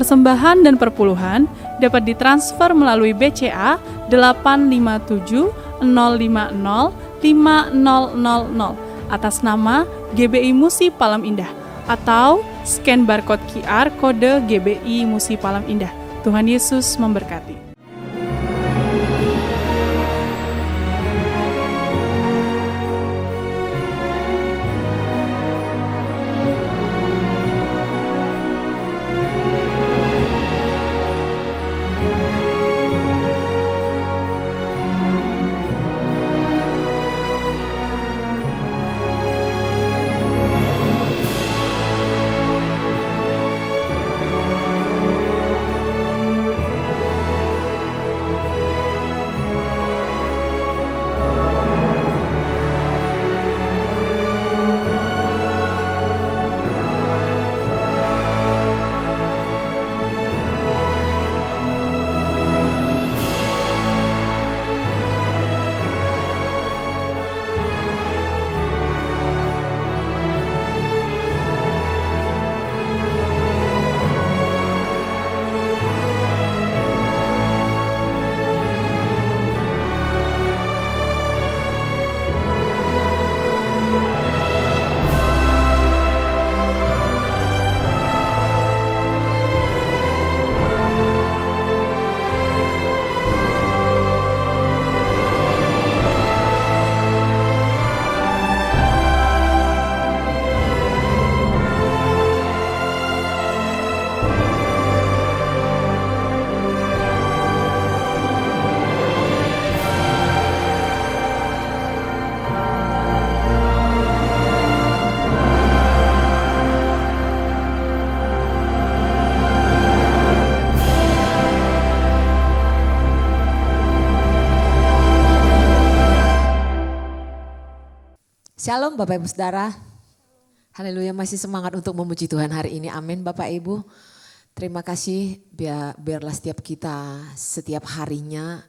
Persembahan dan perpuluhan dapat ditransfer melalui BCA 857 050 5000 atas nama GBI Musi Palam Indah atau scan barcode QR kode GBI Musi Palam Indah. Tuhan Yesus memberkati. Shalom Bapak Ibu Saudara. Haleluya, masih semangat untuk memuji Tuhan hari ini. Amin Bapak Ibu. Terima kasih biarlah setiap kita setiap harinya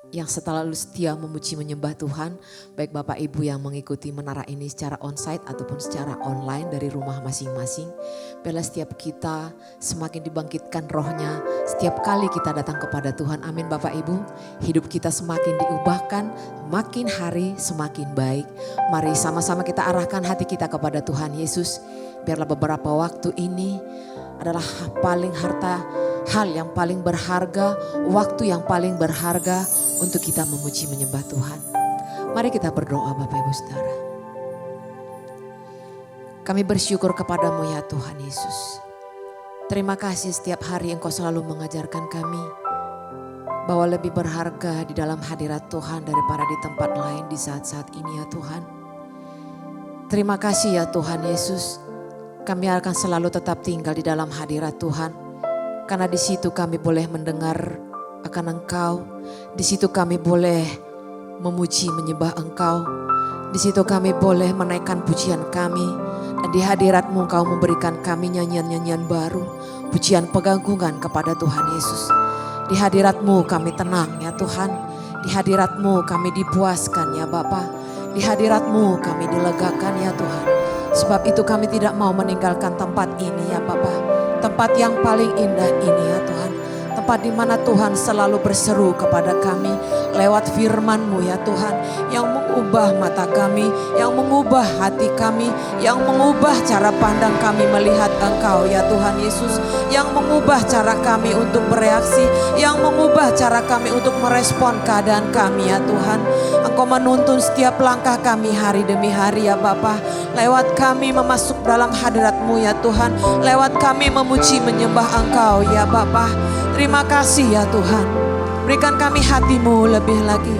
yang selalu setia memuji menyembah Tuhan. Baik Bapak Ibu yang mengikuti menara ini secara onsite ataupun secara online dari rumah masing-masing. Biarlah setiap kita semakin dibangkitkan rohnya setiap kali kita datang kepada Tuhan. Amin Bapak Ibu. Hidup kita semakin diubahkan, makin hari semakin baik. Mari sama-sama kita arahkan hati kita kepada Tuhan Yesus. Biarlah beberapa waktu ini adalah hal yang paling berharga, waktu yang paling berharga untuk kita memuji menyembah Tuhan. Mari kita berdoa Bapak Ibu Saudara. Kami bersyukur kepadamu ya Tuhan Yesus. Terima kasih setiap hari Engkau selalu mengajarkan kami bahwa lebih berharga di dalam hadirat Tuhan daripada di tempat lain di saat-saat ini ya Tuhan. Terima kasih ya Tuhan Yesus. Kami akan selalu tetap tinggal di dalam hadirat Tuhan. Karena di situ kami boleh mendengar akan Engkau. Di situ kami boleh memuji menyembah Engkau. Di situ kami boleh menaikkan pujian kami. Dan di hadirat-Mu Engkau memberikan kami nyanyian-nyanyian baru. Pujian pengagungan kepada Tuhan Yesus. Di hadirat-Mu kami tenang ya Tuhan. Di hadirat-Mu kami dipuaskan ya Bapa. Di hadirat-Mu kami dilegakan ya Tuhan. Sebab itu kami tidak mau meninggalkan tempat ini ya Bapa. Tempat yang paling indah ini ya Tuhan. Tempat di mana Tuhan selalu berseru kepada kami lewat firman-Mu ya Tuhan. Yang mengubah mata kami, yang mengubah hati kami, yang mengubah cara pandang kami melihat Engkau ya Tuhan Yesus. Yang mengubah cara kami untuk bereaksi, yang mengubah cara kami untuk merespon keadaan kami ya Tuhan. Engkau menuntun setiap langkah kami hari demi hari ya Bapa. Lewat kami memasuk dalam hadirat-Mu ya Tuhan. Lewat kami memuji menyembah Engkau ya Bapa. Terima kasih ya Tuhan. Berikan kami hati-Mu lebih lagi.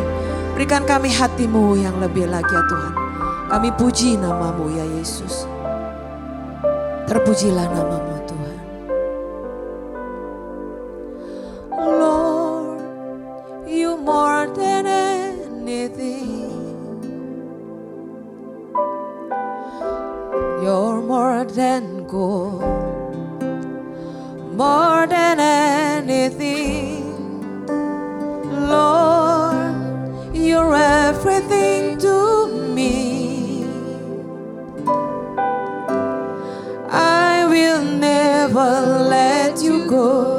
Berikan kami hati-Mu yang lebih lagi ya Tuhan. Kami puji nama-Mu ya Yesus. Terpujilah nama-Mu Tuhan. Lord, You more than anything. You're more than gold, more than anything. Lord, You're everything to me. I will never let You go.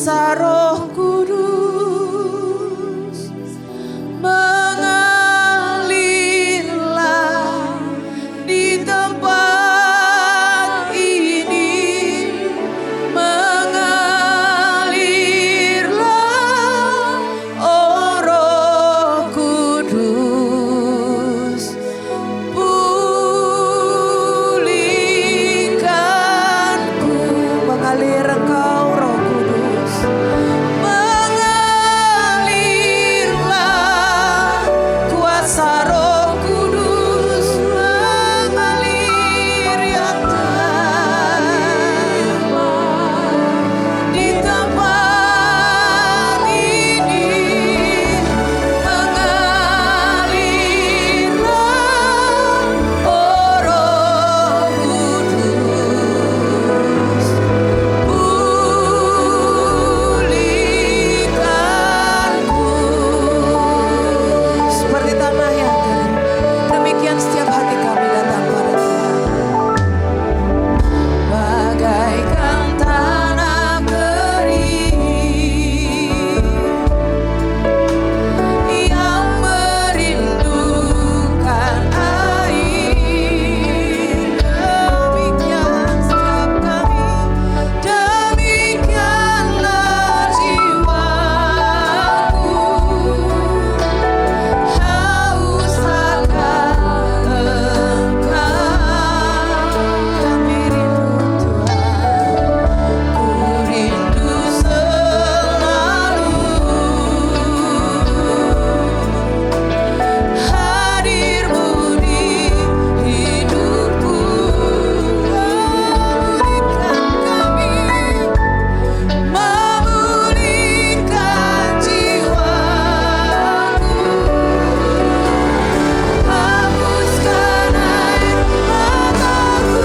Kuasa Roh Kudus mengalirlah di tempat ini, mengalirlah, oh Roh Kudus, pulihkanku. Mengalir Engkau Roh Kudus, mengalirlah, kuasa Roh Kudus mengalir, ya Tuhan, di tempat ini, mengalirlah, oh Roh Kudus, pulihkanku. Seperti tanah yang kering, demikian setiap hati kami datang pada Tuhan. Bagaikan tanah kering yang merindukan air, demikian setiap kami, demikianlah jiwaku haus akan Engkau. Kami rindu Tuhan, ku rindu selalu hadir-Mu di hidupku. Memulihkan kami, memulihkan jiwaku, hapuskan air mataku.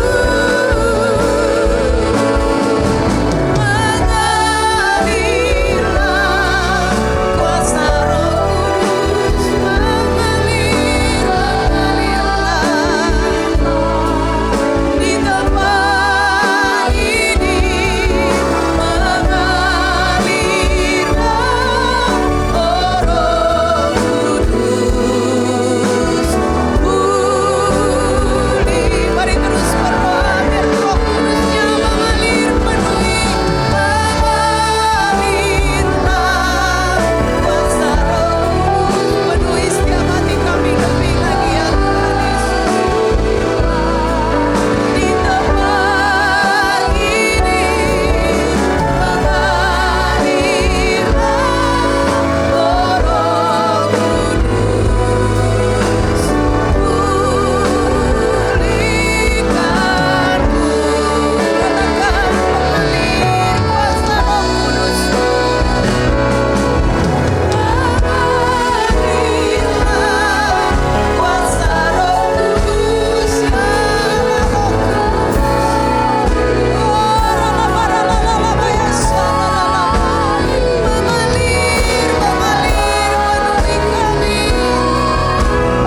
Mengalirlah, kuasa Roh Kudus mengalir, di tempat ini, mengalirlah, oh Roh Kudus, pulih. Mari terus berdoa biar Roh Kudusnya mengalir penuhi, mengalirlah, kuasa Roh Kudus penuhi setiap hati kami lebih lagi, ya Tuhan Yesus. Di tempat ini, mengalirlah, oh Roh Kudus, pulihkanku. Katakan mengalir, kuasa Roh Kudus mengalirlah, kuasa Roh Kudus, ya Roh Kudus. Mengalir, penuhi kami,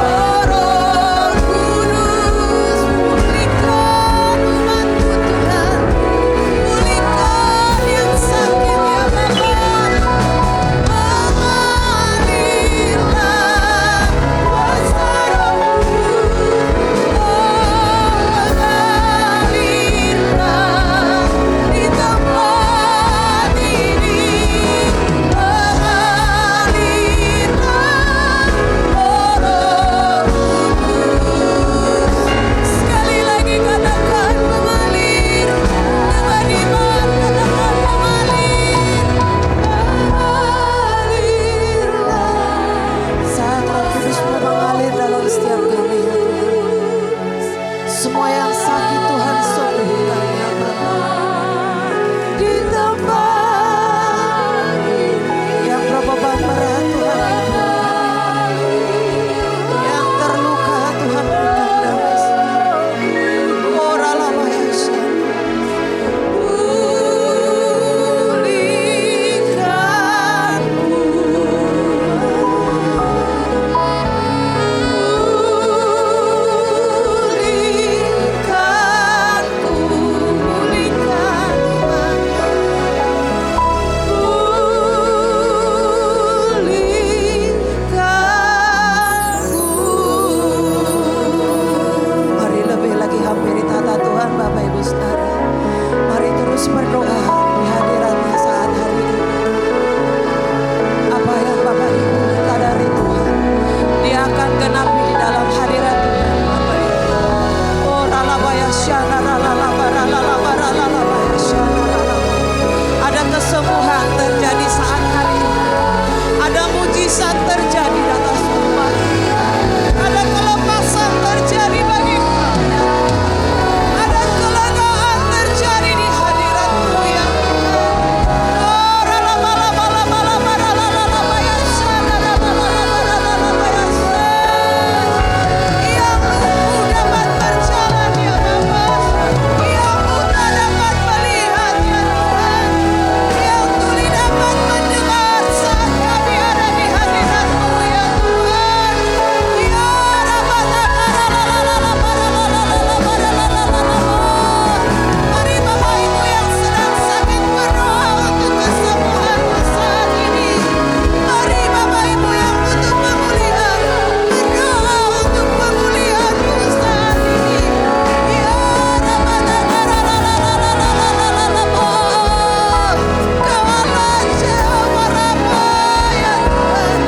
oh Roh Kudus, pulihkan umat-Mu Tuhan, pulihkan yang sakit, ya Bapa. Mengalirlah, kuasa Roh Kudus, mengalirlah, di tempat ini, mengalirlah, oh Roh Kudus. Sekali lagi katakan mengalir, dengan iman katakan mengalir, mengalirlah. Saat Roh Kudus-Mu mengalir dalam setiap kami, ya Tuhan, semua yang sakit Tuhan sembuhkan, ya Bapa. Di tempat yang berbeban berat Tuhan hidupkan, yang terluka Tuhan berikan damai sejahtera. Oh Ralama ya Syah. Pulihkanku, pulihkanku. Ada kesembuhan terjadi saat hari ini. Ada mujizat terjadi di atas umat. Ada kelepasan terjadi bagi kami. Ada kelegaan terjadi di hadirat-Mu ya Tuhan. Yang lumpuh dapat berjalan ya Bapa. Yang buta dapat melihat ya Tuhan. Yang tuli dapat mendengar saat kami ada di hadirat-Mu ya Tuhan. Ya mari Bapak Ibu yang sedang sakit berdoa untuk kesembuhanmu saat ini. Mari Bapak Ibu yang butuh pemulihan berdoa untuk pemulihanmu saat ini. Ya Kaulah Jehovah Rafa ya Tuhan.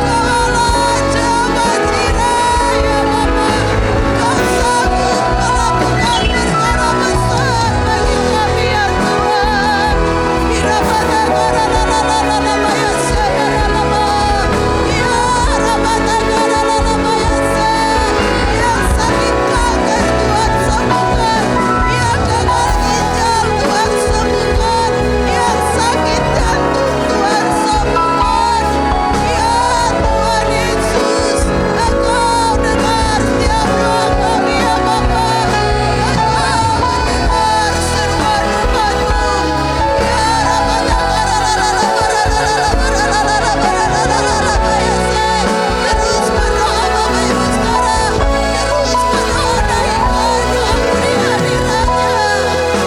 Kaulah Jehovah Jireh ya Bapa. Kau sanggup melakukan perkara besar bagi kami ya Tuhan. Yang sakit kanker Tuhan sembuhkan. Yang gagal ginjal Tuhan sembuhkan. Yang sakit jantung Tuhan sembuhkan. Ya Tuhan Yesus, Engkau dengar setiap doa kami ya Bapa. Engkau mendengar seruan umat-Mu. Terus berdoa Bapak Ibu sekarang. Terus berdoa naikkan doamu di hadirat-Nya.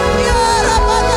Ya penuhi kami lebih lagi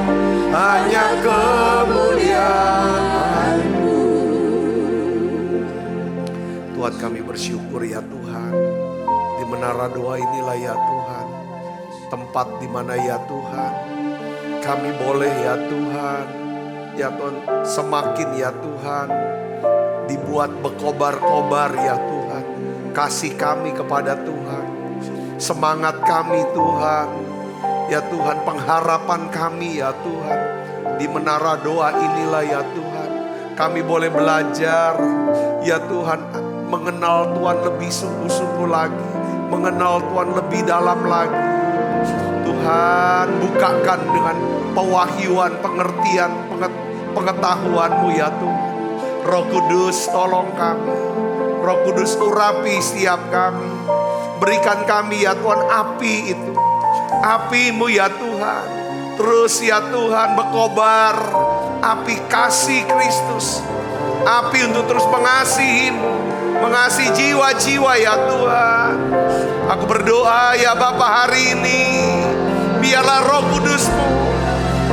ya Tuhan. Tuhan kami bersyukur ya Tuhan. Di menara doa inilah ya Tuhan. Tempat di mana ya Tuhan. Kami boleh ya Tuhan. ya Tuhan semakin ya Tuhan dibuat berkobar-kobar ya Tuhan. Kasih kami kepada Tuhan, semangat kami Tuhan, ya Tuhan pengharapan kami ya Tuhan. Di menara doa inilah ya Tuhan kami boleh belajar ya Tuhan mengenal Tuhan lebih sungguh-sungguh lagi, mengenal Tuhan lebih dalam lagi. Tuhan bukakan dengan pewahyuan, pengertian, pengetahuan-Mu ya Tuhan. Roh Kudus tolong kami, Roh Kudus urapi setiap kami. Berikan kami ya Tuhan api itu, api-Mu ya Tuhan. Terus ya Tuhan berkobar, api kasih Kristus, api untuk terus mengasihi-Mu, mengasihi jiwa-jiwa ya Tuhan. Aku berdoa ya Bapa hari ini, biarlah Roh Kudus-Mu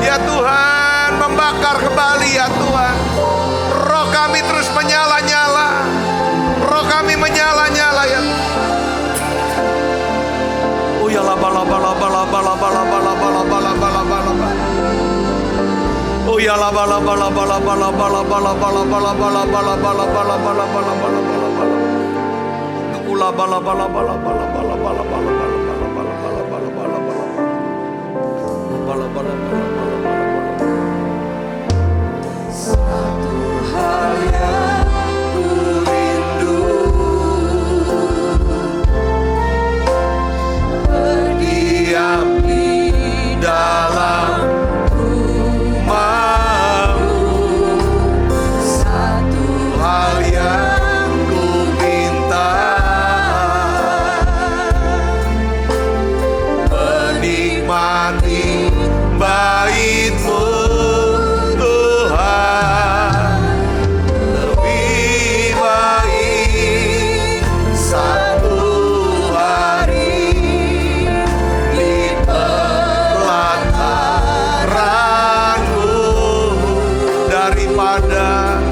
ya Tuhan membakar kembali ya Tuhan. Roh kami terus menyala-nyala, roh kami menyala-nyala ya Tuhan. Oh ya laba laba laba laba laba laba laba laba laba laba laba. Oh ya laba laba laba laba laba laba laba laba laba laba laba laba laba laba laba laba laba. Aku laba laba laba laba laba laba laba laba laba laba laba laba laba laba. Laba laba laba laba laba laba. Satu hal yang ku rindu, berdiam di dalam rumah-Mu. Satu hal yang ku minta, menikmati bait-Mu Tuhan. Lebih baik satu hari di pelataran-Mu daripada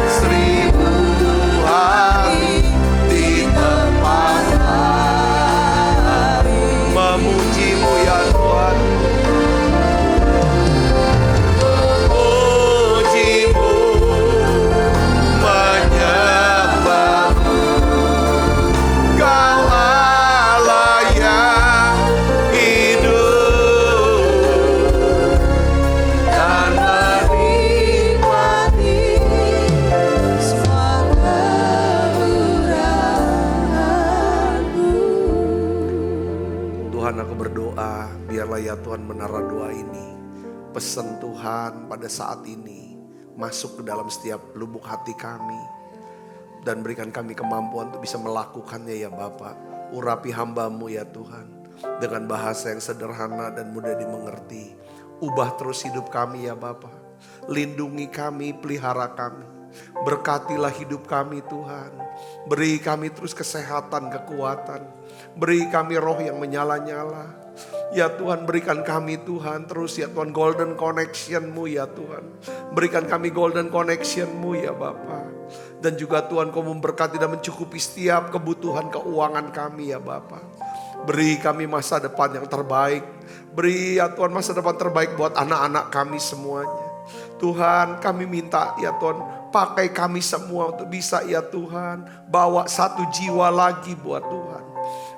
seribu hari di tempat memuji-Mu ya Tuhan. Memuji-Mu, menyembah-Mu, Kau Allah yang hidup, dan menikmati semua kemurahan-Mu. Tuhan, aku berdoa, biarlah ya Tuhan menara doa ini, pesan Tuhan pada saat ini masuk ke dalam setiap lubuk hati kami. Dan berikan kami kemampuan untuk bisa melakukannya ya Bapa. Urapi hamba-Mu ya Tuhan, dengan bahasa yang sederhana dan mudah dimengerti. Ubah terus hidup kami ya Bapa. Lindungi kami, pelihara kami. Berkatilah hidup kami Tuhan. Beri kami terus kesehatan, kekuatan. Beri kami roh yang menyala-nyala. Ya Tuhan, berikan kami Tuhan terus ya Tuhan golden connection-Mu ya Tuhan. Berikan kami golden connection-Mu ya Bapa. Dan juga Tuhan Kau memberkati dan mencukupi setiap kebutuhan keuangan kami ya Bapa. Beri kami masa depan yang terbaik. Beri ya Tuhan masa depan terbaik buat anak-anak kami semuanya. Tuhan, kami minta ya Tuhan, pakai kami semua untuk bisa ya Tuhan bawa satu jiwa lagi buat Tuhan.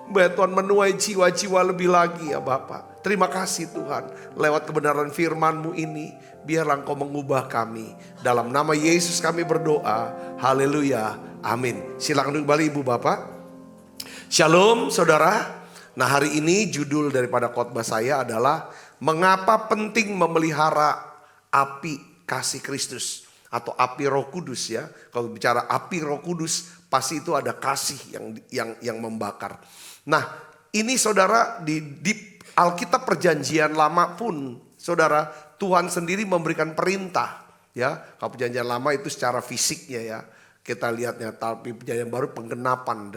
Biar Tuhan menuai jiwa-jiwa lebih lagi ya Bapak. Terima kasih Tuhan, lewat kebenaran firman-Mu ini, biarlah Engkau mengubah kami. Dalam nama Yesus kami berdoa, haleluya, amin. Silakan duduk kembali Ibu Bapak. Shalom saudara. Nah hari ini judul daripada khotbah saya adalah mengapa penting memelihara api kasih Kristus atau api Roh Kudus ya. Kalau bicara api Roh Kudus pasti itu ada kasih yang membakar. Nah ini saudara di Alkitab Perjanjian Lama pun saudara Tuhan sendiri memberikan perintah ya. Kalau Perjanjian Lama itu secara fisiknya ya. Kita lihatnya, tapi Perjanjian Baru penggenapan.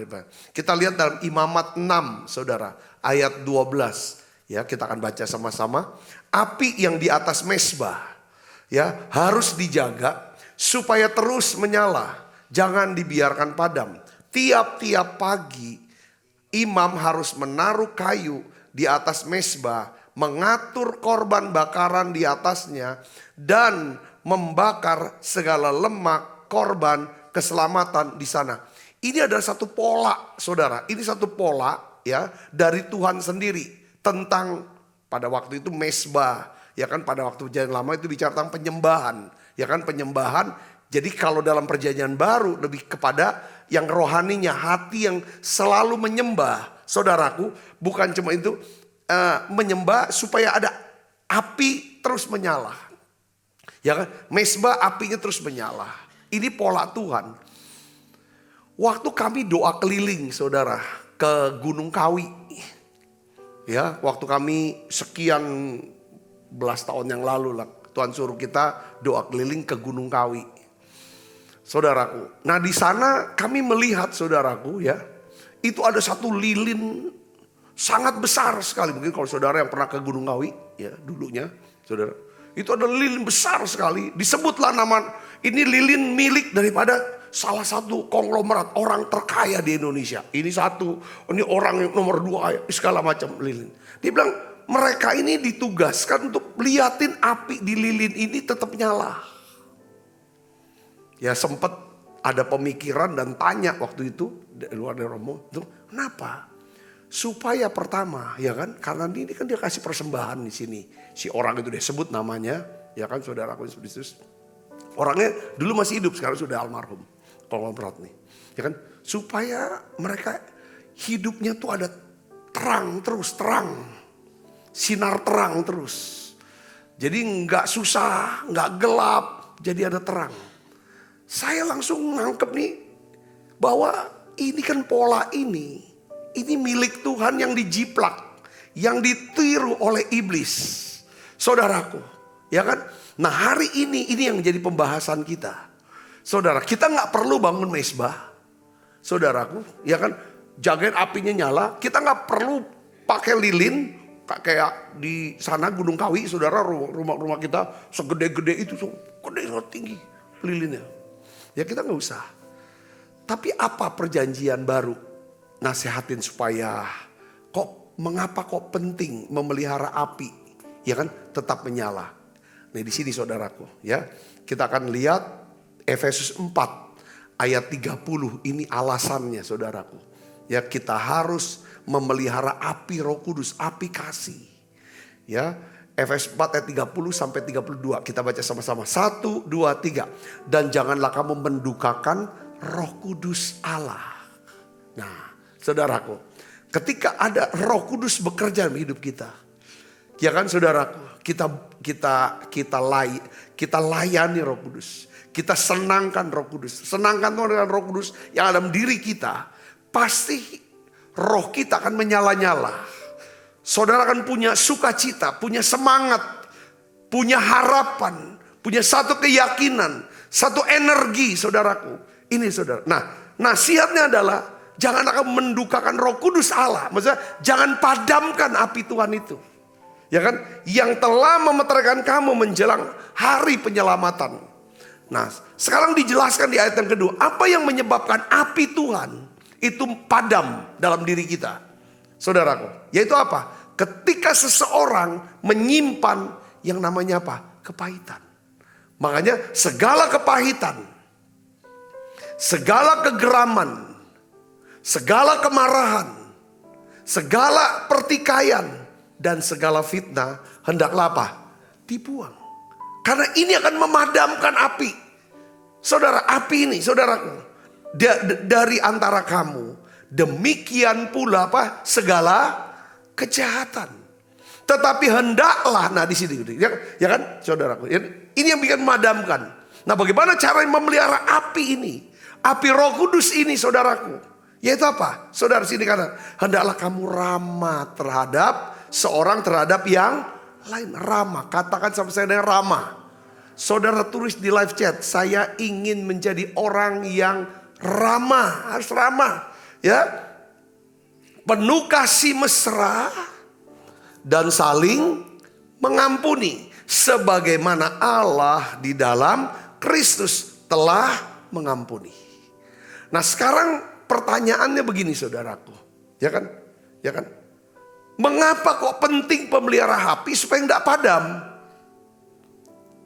Kita lihat dalam Imamat 6 saudara, ayat 12. Ya, kita akan baca sama-sama. Api yang di atas mezbah ya harus dijaga supaya terus menyala. Jangan dibiarkan padam. Tiap-tiap pagi imam harus menaruh kayu di atas mezbah mengatur korban bakaran di atasnya, dan membakar segala lemak korban keselamatan di sana. Ini adalah satu pola, saudara. Ini satu pola ya dari Tuhan sendiri tentang pada waktu itu mesbah, ya kan, pada waktu perjanjian lama itu bicara tentang penyembahan, ya kan, penyembahan. Jadi kalau dalam perjanjian baru lebih kepada yang rohaninya, hati yang selalu menyembah, saudaraku, bukan cuma itu menyembah supaya ada api terus menyala, ya kan, mesbah apinya terus menyala. Ini pola Tuhan. Waktu kami doa keliling, saudara, ke Gunung Kawi, ya, waktu kami sekian belas tahun yang lalu lah, Tuhan suruh kita doa keliling ke Gunung Kawi, saudaraku. Nah di sana kami melihat, saudaraku, ya, itu ada satu lilin sangat besar sekali. Mungkin kalau saudara yang pernah ke Gunung Kawi, ya dulunya, saudara, itu ada lilin besar sekali. Disebutlah nama ini lilin milik daripada salah satu konglomerat orang terkaya di Indonesia. Ini satu, ini orang yang nomor 2, segala macam lilin. Dia bilang mereka ini ditugaskan untuk liatin api di lilin ini tetap nyala. Ya sempat ada pemikiran dan tanya waktu itu di luar dari Romo, itu kenapa? Supaya pertama, ya kan, karena ini kan dia kasih persembahan di sini. Si orang itu dia sebut namanya, ya kan, saudaraku Yesus. Orangnya dulu masih hidup, sekarang sudah almarhum. Konglomerat nih, ya kan, supaya mereka hidupnya tuh ada terang terus, terang, sinar terang terus. Jadi nggak susah, nggak gelap, jadi ada terang. Saya langsung nangkep nih bahwa ini kan pola ini milik Tuhan yang dijiplak, yang ditiru oleh iblis, saudaraku, ya kan. Nah hari ini yang menjadi pembahasan kita. Saudara, kita nggak perlu bangun mesbah, saudaraku, ya kan, jagain apinya nyala. Kita nggak perlu pakai lilin kayak di sana Gunung Kawi, saudara, rumah kita segede-gede itu, gede tinggi lilinnya. Ya kita nggak usah. Tapi apa perjanjian baru nasihatin supaya mengapa kok penting memelihara api, ya kan, tetap menyala. Nah di sini saudaraku, ya kita akan lihat Efesus 4 ayat 30, ini alasannya, saudaraku. Ya kita harus memelihara api Roh Kudus, api kasih. Ya, Efesus 4 ayat 30 sampai 32. Kita baca sama-sama. 1, 2, 3. Dan janganlah kamu mendukakan Roh Kudus Allah. Nah, saudaraku, ketika ada Roh Kudus bekerja dalam hidup kita, ya kan, saudaraku, kita layani Roh Kudus. Kita senangkan Roh Kudus. Senangkan Tuhan dengan Roh Kudus yang ada dalam diri kita. Pasti roh kita akan menyala-nyala. Saudara akan punya sukacita, punya semangat, punya harapan, punya satu keyakinan, satu energi, saudaraku. Ini saudara. Nah, nasihatnya adalah jangan akan mendukakan Roh Kudus Allah. Maksudnya jangan padamkan api Tuhan itu. Ya kan? Yang telah memeterkan kamu menjelang hari penyelamatan. Nah, sekarang dijelaskan di ayat yang kedua, apa yang menyebabkan api Tuhan itu padam dalam diri kita, saudaraku? Yaitu apa? Ketika seseorang menyimpan yang namanya apa? Kepahitan. Makanya segala kepahitan, segala kegeraman, segala kemarahan, segala pertikaian, dan segala fitnah hendaklah apa? Dibuang. Karena ini akan memadamkan api. Saudara, api ini, saudaraku, dari antara kamu, demikian pula apa? Segala kejahatan. Tetapi hendaklah, nah di sini, ya kan, saudaraku, ini yang bikin memadamkan. Nah, bagaimana cara memelihara api ini? Api Roh Kudus ini, saudaraku, yaitu apa? Saudara sini kata, hendaklah kamu ramah terhadap seorang terhadap yang lain. Ramah, katakan sama saya dengan ramah. Saudara tulis di live chat, saya ingin menjadi orang yang ramah, harus ramah, ya. Penuh kasih mesra dan saling mengampuni sebagaimana Allah di dalam Kristus telah mengampuni. Nah, sekarang pertanyaannya begini, saudaraku, ya kan? Ya kan? Mengapa kok penting pemelihara api supaya nggak padam?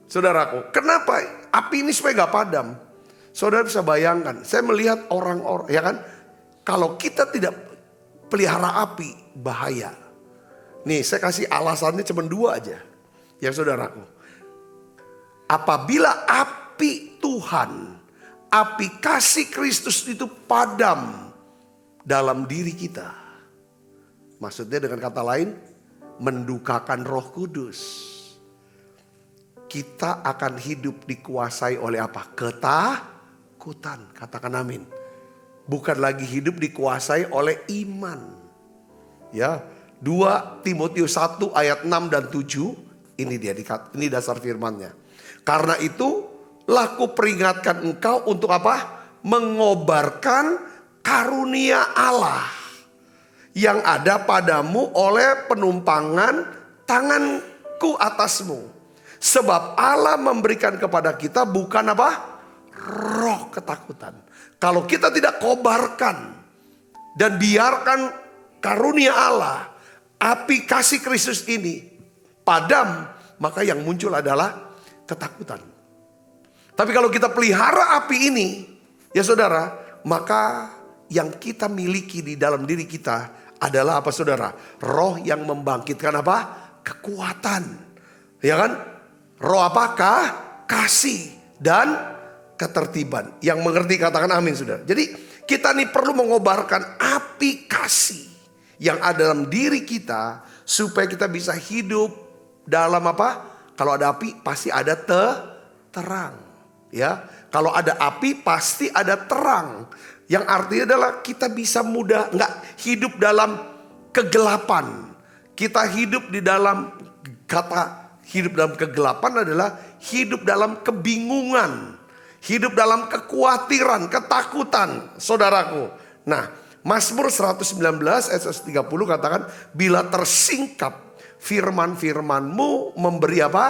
Saudaraku, kenapa api ini supaya nggak padam? Saudara bisa bayangkan, saya melihat orang-orang, ya kan? Kalau kita tidak pelihara api, bahaya. Nih, saya kasih alasannya cuma 2 aja. Ya saudaraku, apabila api Tuhan, api kasih Kristus itu padam dalam diri kita. Maksudnya dengan kata lain, mendukakan Roh Kudus. Kita akan hidup dikuasai oleh apa? Ketakutan. Katakan amin. Bukan lagi hidup dikuasai oleh iman. Ya, 2 Timotius 1 ayat 6 dan 7. Ini dasar firman-Nya. Karena itu, laku peringatkan engkau untuk apa? Mengobarkan karunia Allah yang ada padamu oleh penumpangan tanganku atasmu. Sebab Allah memberikan kepada kita bukan apa? Roh ketakutan. Kalau kita tidak kobarkan dan biarkan karunia Allah, api kasih Kristus ini padam, maka yang muncul adalah ketakutan. Tapi kalau kita pelihara api ini, ya saudara, maka yang kita miliki di dalam diri kita adalah apa saudara? Roh yang membangkitkan apa? Kekuatan. Ya kan? Roh apakah? Kasih dan ketertiban. Yang mengerti katakan amin saudara. Jadi kita nih perlu mengobarkan api kasih yang ada dalam diri kita. Supaya kita bisa hidup dalam apa? Kalau ada api pasti ada terang. Ya, kalau ada api pasti ada terang. Yang artinya adalah kita bisa mudah nggak hidup dalam kegelapan. Kita hidup di dalam, kata hidup dalam kegelapan adalah hidup dalam kebingungan. Hidup dalam kekhawatiran, ketakutan, saudaraku. Nah, Mazmur 119 ayat 30 katakan, bila tersingkap firman-firmanmu memberi apa?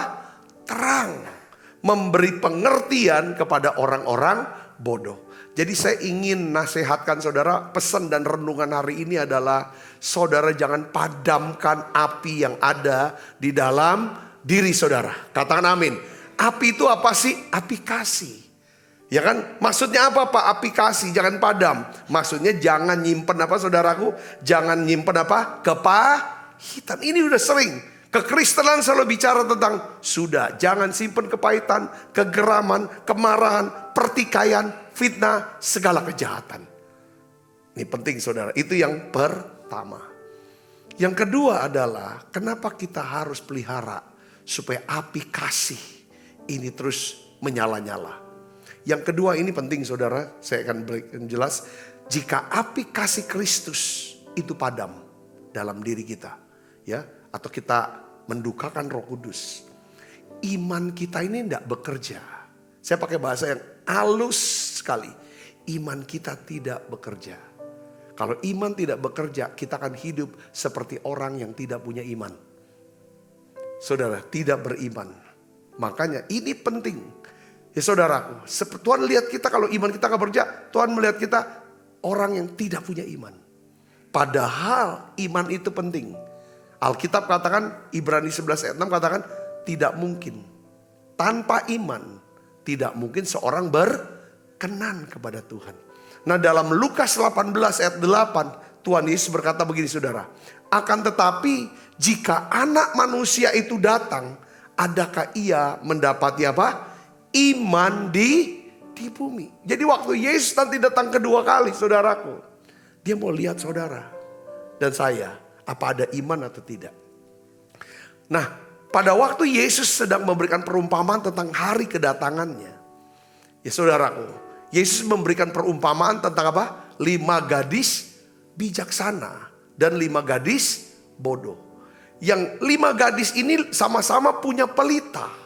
Terang. Memberi pengertian kepada orang-orang bodoh. Jadi saya ingin nasihatkan saudara, pesan dan renungan hari ini adalah saudara jangan padamkan api yang ada di dalam diri saudara. Katakan amin. Api itu apa sih? Api kasih. Ya kan? Maksudnya apa Pak? Api kasih, jangan padam. Maksudnya jangan nyimpen apa saudaraku? Jangan nyimpen apa? Kepahitan. Ini udah sering. Kekristenan selalu bicara tentang sudah. Jangan simpen kepahitan, kegeraman, kemarahan, pertikaian, fitnah, segala kejahatan. Ini penting saudara. Itu yang pertama. Yang kedua adalah kenapa kita harus pelihara supaya api kasih ini terus menyala-nyala. Yang kedua ini penting saudara. Saya akan berikan jelas. Jika api kasih Kristus itu padam dalam diri kita. Ya, atau kita mendukakan Roh Kudus. Iman kita ini tidak bekerja. Saya pakai bahasa yang halus sekali. Iman kita tidak bekerja. Kalau iman tidak bekerja, kita akan hidup seperti orang yang tidak punya iman. Saudara, tidak beriman. Makanya ini penting. Ya saudaraku, Tuhan lihat kita kalau iman kita gak bekerja, Tuhan melihat kita orang yang tidak punya iman. Padahal iman itu penting. Alkitab katakan, Ibrani 11 ayat 6 katakan, tidak mungkin. Tanpa iman, tidak mungkin seorang berkenan kepada Tuhan. Nah dalam Lukas 18 ayat 8, Tuhan Yesus berkata begini saudara. Akan tetapi jika anak manusia itu datang, adakah ia mendapati apa? Iman di bumi. Jadi waktu Yesus nanti datang kedua kali saudaraku. Dia mau lihat saudara dan saya. Apa ada iman atau tidak. Nah pada waktu Yesus sedang memberikan perumpamaan tentang hari kedatangannya. Ya saudaraku. Yesus memberikan perumpamaan tentang apa? 5 gadis bijaksana. Dan 5 gadis bodoh. Yang 5 gadis ini sama-sama punya pelita.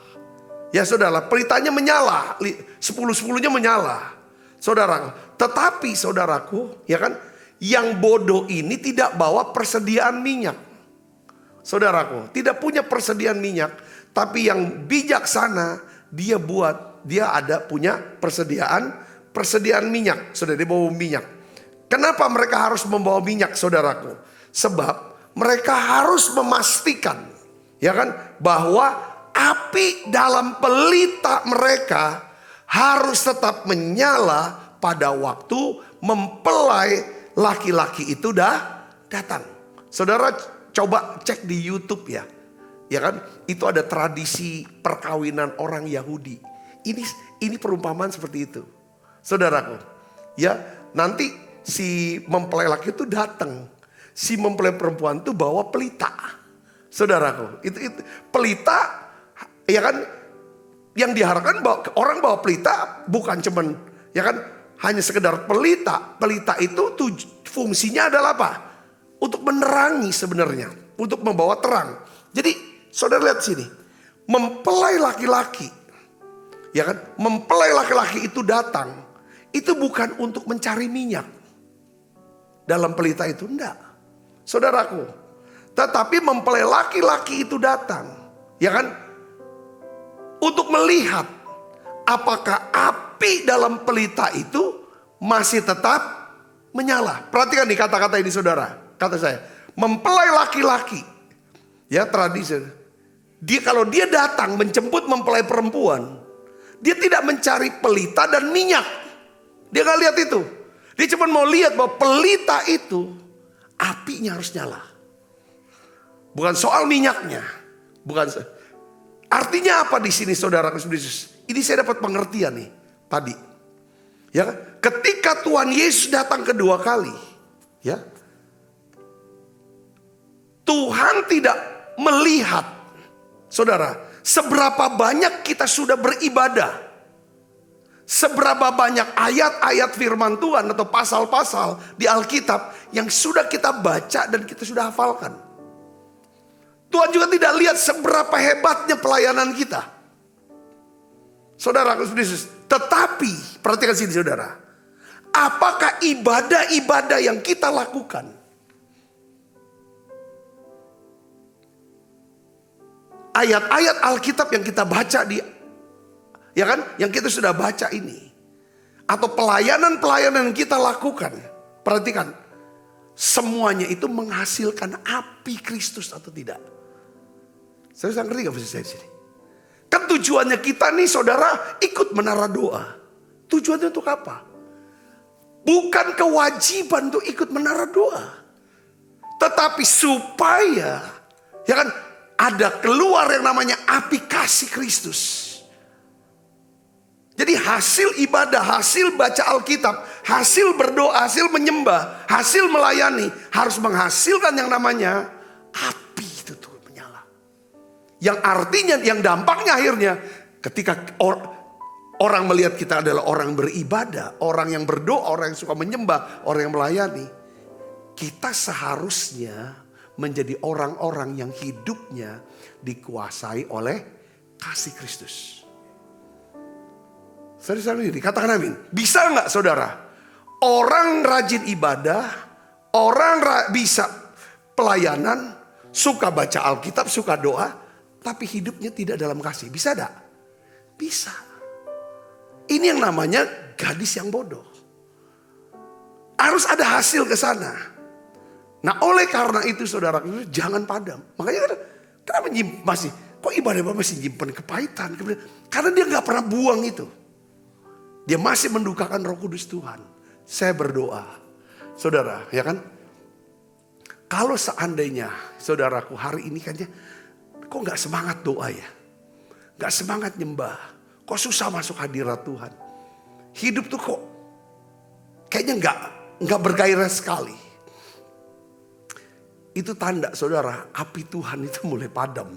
Ya saudara, pelitanya menyala. 10-10-nya menyala. Saudara, tetapi saudaraku, ya kan? Yang bodoh ini tidak bawa persediaan minyak. Saudaraku, tidak punya persediaan minyak. Tapi yang bijaksana, dia ada punya persediaan minyak. Saudara, dia bawa minyak. Kenapa mereka harus membawa minyak saudaraku? Sebab mereka harus memastikan, ya kan, bahwa api dalam pelita mereka harus tetap menyala pada waktu mempelai laki-laki itu datang. Saudara coba cek di YouTube ya. Ya kan? Itu ada tradisi perkawinan orang Yahudi. Ini perumpamaan seperti itu. Saudaraku, ya, nanti si mempelai laki itu datang. Si mempelai perempuan itu bawa pelita. Saudaraku, itu pelita, ya kan, yang diharapkan orang bawa pelita bukan cuman, ya kan, hanya sekedar pelita. Pelita itu fungsinya adalah apa? Untuk menerangi sebenarnya, untuk membawa terang. Jadi saudara lihat sini, mempelai laki-laki, ya kan, mempelai laki-laki itu datang, itu bukan untuk mencari minyak dalam pelita itu, enggak, saudaraku. Tetapi mempelai laki-laki itu datang, ya kan, untuk melihat apakah api dalam pelita itu masih tetap menyala. Perhatikan nih kata-kata ini saudara. Kata saya, mempelai laki-laki, ya, tradisi. Kalau dia datang menjemput mempelai perempuan, dia tidak mencari pelita dan minyak. Dia gak lihat itu. Dia cuma mau lihat bahwa pelita itu apinya harus nyala. Bukan soal minyaknya. Artinya apa di sini saudara Yesus? Ini saya dapat pengertian nih tadi. Ya, ketika Tuhan Yesus datang kedua kali, ya, Tuhan tidak melihat, saudara, seberapa banyak kita sudah beribadah. Seberapa banyak ayat-ayat firman Tuhan atau pasal-pasal di Alkitab yang sudah kita baca dan kita sudah hafalkan. Tuhan juga tidak lihat seberapa hebatnya pelayanan kita. Saudara, tetapi perhatikan sini saudara. Apakah ibadah-ibadah yang kita lakukan, ayat-ayat Alkitab yang kita baca ya kan, yang kita sudah baca ini, atau pelayanan-pelayanan yang kita lakukan, perhatikan, semuanya itu menghasilkan api Kristus atau tidak? Saya ngerti gak maksud saya di sini? Kan tujuannya kita nih saudara ikut menara doa. Tujuannya untuk apa? Bukan kewajiban untuk ikut menara doa, tetapi supaya, ya kan, ada keluar yang namanya api kasih Kristus. Jadi hasil ibadah, hasil baca Alkitab, hasil berdoa, hasil menyembah, hasil melayani harus menghasilkan yang namanya api itu tuh menyala. Yang artinya, yang dampaknya akhirnya ketika orang melihat kita adalah orang beribadah, orang yang berdoa, orang yang suka menyembah, orang yang melayani, kita seharusnya menjadi orang-orang yang hidupnya dikuasai oleh kasih Kristus. Saudara ini katakan amin. Bisa nggak saudara? Orang rajin ibadah, orang bisa pelayanan, suka baca Alkitab, suka doa, tapi hidupnya tidak dalam kasih. Bisa nggak? Bisa. Ini yang namanya gadis yang bodoh. Harus ada hasil ke sana. Nah, oleh karena itu saudara, jangan padam. Makanya kenapa masih, kok ibadah masih nyimpan kepahitan? Karena dia gak pernah buang itu. Dia masih mendukakan Roh Kudus Tuhan. Saya berdoa, saudara, ya kan? Kalau seandainya saudaraku hari ini kayaknya, kok gak semangat doa ya? Gak semangat nyembah. Kok susah masuk hadirat Tuhan? Hidup tuh kok kayaknya gak bergairah sekali. Itu tanda saudara, api Tuhan itu mulai padam.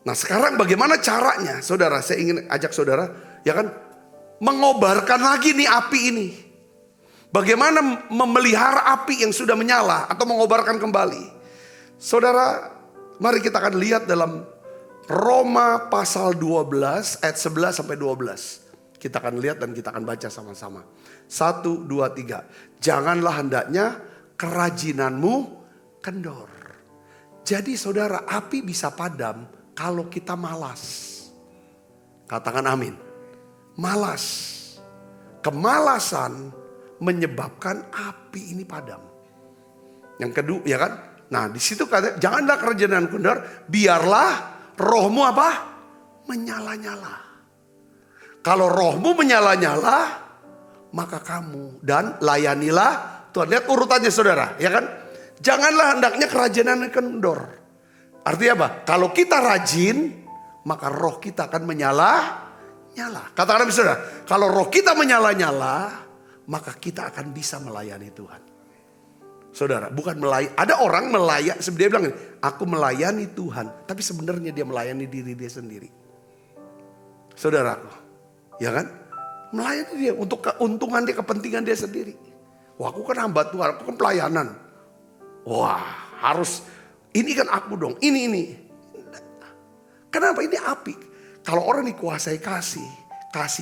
Nah sekarang bagaimana caranya? Saudara, saya ingin ajak saudara, ya kan, mengobarkan lagi nih api ini. Bagaimana memelihara api yang sudah menyala atau mengobarkan kembali. Saudara, mari kita akan lihat dalam Roma pasal 12 ayat 11 sampai 12. Kita akan lihat dan kita akan baca sama-sama. 1, 2, 3. Janganlah hendaknya kerajinanmu kendor. Jadi saudara, api bisa padam kalau kita malas. Katakan amin. Malas. Kemalasan menyebabkan api ini padam. Yang kedua, ya kan? Nah di situ kata, janganlah kerajaan dengan kendor, biarlah rohmu apa? Menyala-nyala. Kalau rohmu menyala-nyala, maka kamu dan layanilah Tuhan. Lihat urutannya saudara, ya kan? Janganlah hendaknya kerajaan dengan kendor. Artinya apa? Kalau kita rajin, maka roh kita akan menyala-nyala. Katakan saudara, kalau roh kita menyala-nyala, maka kita akan bisa melayani Tuhan. Saudara, bukan melayani. Ada orang melayani, dia bilang, aku melayani Tuhan. Tapi sebenarnya dia melayani diri dia sendiri. Saudaraku, ya kan? Melayani dia untuk keuntungan dia, kepentingan dia sendiri. Wah, aku kan hamba Tuhan, aku kan pelayanan. Wah, harus, ini kan aku dong, ini. Kenapa? Ini api. Kalau orang dikuasai kasih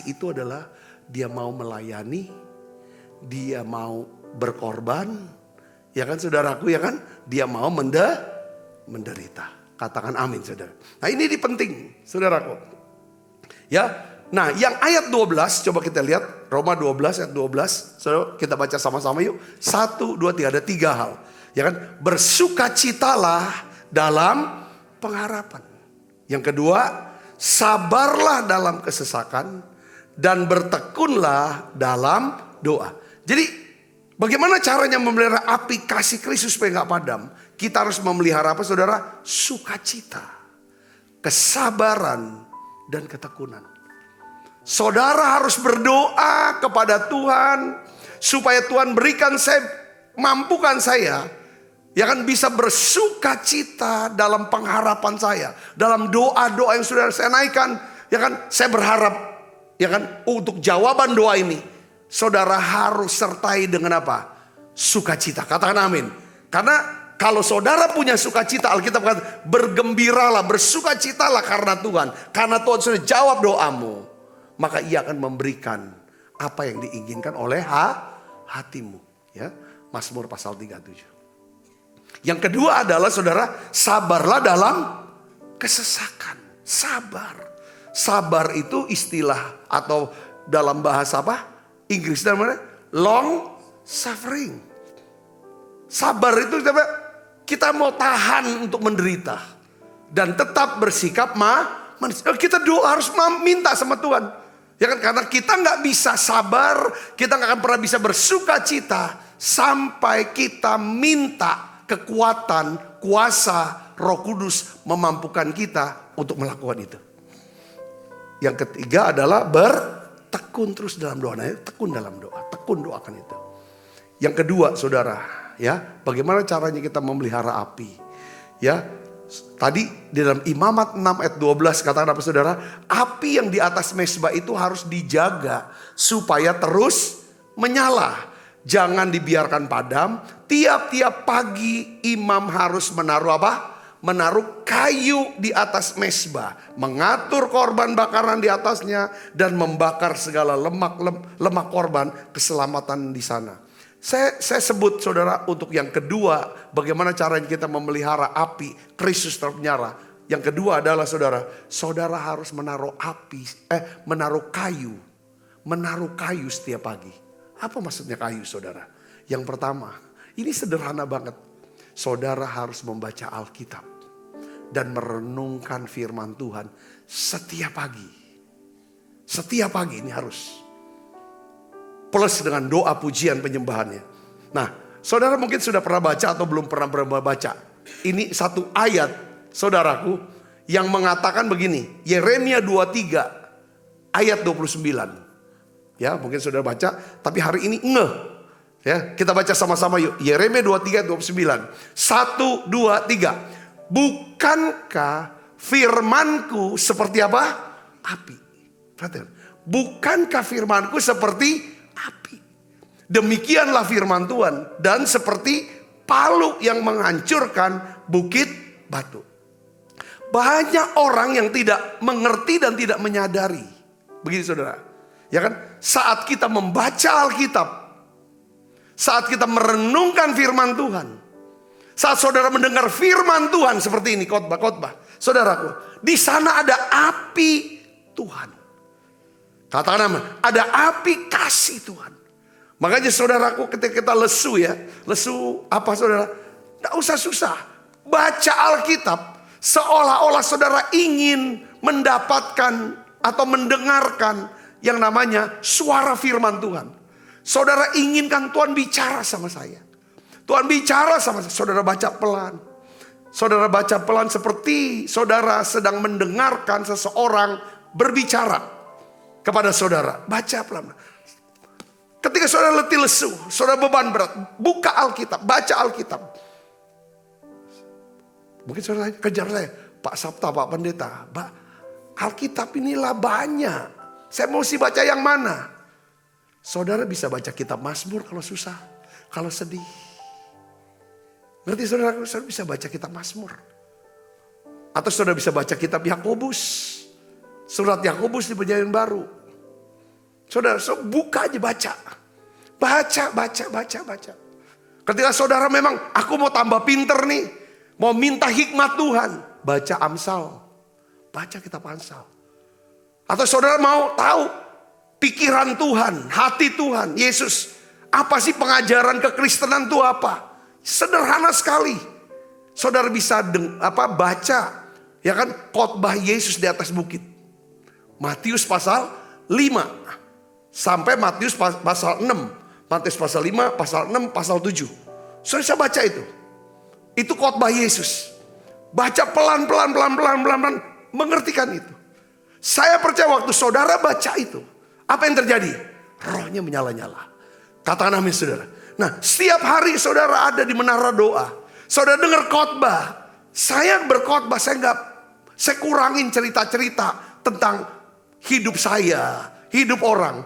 itu adalah dia mau melayani, dia mau berkorban, ya kan saudaraku, ya kan? Dia mau menderita. Katakan amin saudara. Nah ini penting saudaraku. Ya, nah yang ayat 12 coba kita lihat. Roma 12 ayat 12. Saudara, kita baca sama-sama yuk. 1, 2, 3, ada 3 hal. Ya kan? Bersukacitalah dalam pengharapan. Yang kedua, sabarlah dalam kesesakan dan bertekunlah dalam doa. Jadi bagaimana caranya memelihara api kasih Kristus supaya nggak padam? Kita harus memelihara apa saudara? Sukacita, kesabaran, dan ketekunan. Saudara harus berdoa kepada Tuhan supaya Tuhan berikan saya, mampukan saya, ya kan, bisa bersukacita dalam pengharapan saya, dalam doa-doa yang sudah saya naikkan, ya kan, saya berharap, ya kan, untuk jawaban doa ini, saudara harus sertai dengan apa? Sukacita. Katakan amin. Karena kalau saudara punya sukacita, Alkitab kata, bergembiralah, bersukacitalah karena Tuhan. Karena Tuhan sudah jawab doamu, maka Ia akan memberikan apa yang diinginkan oleh hatimu. Ya, Mazmur pasal 37. Yang kedua adalah saudara, sabarlah dalam kesesakan. Sabar. Sabar itu istilah atau dalam bahasa apa? Inggris namanya long suffering. Sabar itu kita mau tahan untuk menderita dan tetap bersikap kita doa harus minta sama Tuhan. Ya kan, karena kita nggak bisa sabar, kita nggak akan pernah bisa bersuka cita sampai kita minta kekuatan, kuasa Roh Kudus memampukan kita untuk melakukan itu. Yang ketiga adalah bertekun terus dalam doa. Nah, tekun dalam doa, tekun doakan itu. Yang kedua, saudara, ya, bagaimana caranya kita memelihara api? Ya, tadi di dalam Imamat 6 ayat 12 katakan apa saudara? Api yang di atas mezbah itu harus dijaga supaya terus menyala. Jangan dibiarkan padam. Tiap-tiap pagi imam harus menaruh apa? Menaruh kayu di atas mezbah. Mengatur korban bakaran di atasnya. Dan membakar segala lemak korban keselamatan di sana. Saya sebut saudara untuk yang kedua. Bagaimana caranya kita memelihara api Kristus tetap menyala. Yang kedua adalah saudara harus menaruh menaruh kayu. Menaruh kayu setiap pagi. Apa maksudnya kayu saudara? Yang pertama, ini sederhana banget. Saudara harus membaca Alkitab dan merenungkan firman Tuhan setiap pagi. Setiap pagi ini harus. Plus dengan doa pujian penyembahannya. Nah, saudara mungkin sudah pernah baca atau belum pernah baca. Ini satu ayat, saudaraku, yang mengatakan begini. Yeremia 23 ayat 29. Ya, mungkin sudah baca, tapi hari ini ya, kita baca sama-sama yuk. Yeremia 23 ayat 29. 1, 2, 3. Bukankah firmanku seperti apa? Api. Perhatikan. Bukankah firmanku seperti api? Demikianlah firman Tuhan. Dan seperti palu yang menghancurkan bukit batu. Banyak orang yang tidak mengerti dan tidak menyadari. Begini saudara. Ya kan? Saat kita membaca Alkitab. Saat kita merenungkan firman Tuhan. Saat saudara mendengar firman Tuhan seperti ini, khotbah. Saudaraku, di sana ada api Tuhan. Katakan nama, ada api kasih Tuhan. Makanya saudaraku, ketika kita lesu ya. Lesu apa saudara? Tidak usah susah. Baca Alkitab seolah-olah saudara ingin mendapatkan atau mendengarkan yang namanya suara firman Tuhan. Saudara inginkan Tuhan bicara sama saya. Tuhan bicara sama saya. Saudara baca pelan. Saudara baca pelan seperti saudara sedang mendengarkan seseorang berbicara kepada saudara. Baca pelan. Ketika saudara letih lesu, saudara beban berat, buka Alkitab, baca Alkitab. Mungkin saudara kejar saya, Pak Sabta, Pak Pendeta, Alkitab inilah banyak. Saya mesti baca yang mana? Saudara bisa baca kitab Mazmur kalau susah, kalau sedih. Ngerti saudara? Saudara bisa baca kitab Mazmur. Atau saudara bisa baca kitab Yakobus. Surat Yakobus di Perjanjian Baru. Saudara, buka aja baca. Baca. Ketika saudara memang, aku mau tambah pinter nih. Mau minta hikmat Tuhan. Baca Amsal. Baca kitab Amsal. Atau saudara mau tahu pikiran Tuhan, hati Tuhan, Yesus. Apa sih pengajaran kekristenan itu apa? Sederhana sekali. Saudara bisa baca ya kan khotbah Yesus di atas bukit. Matius pasal 5 sampai Matius pasal 6. Matius pasal 5, pasal 6, pasal 7. Saudara bisa baca itu. Itu khotbah Yesus. Baca pelan-pelan mengertikan itu. Saya percaya waktu saudara baca itu, apa yang terjadi? Rohnya menyala-nyala. Katakan amin saudara. Nah, setiap hari saudara ada di menara doa. Saudara dengar khotbah. Saya berkhotbah, saya kurangin cerita-cerita tentang hidup saya, hidup orang.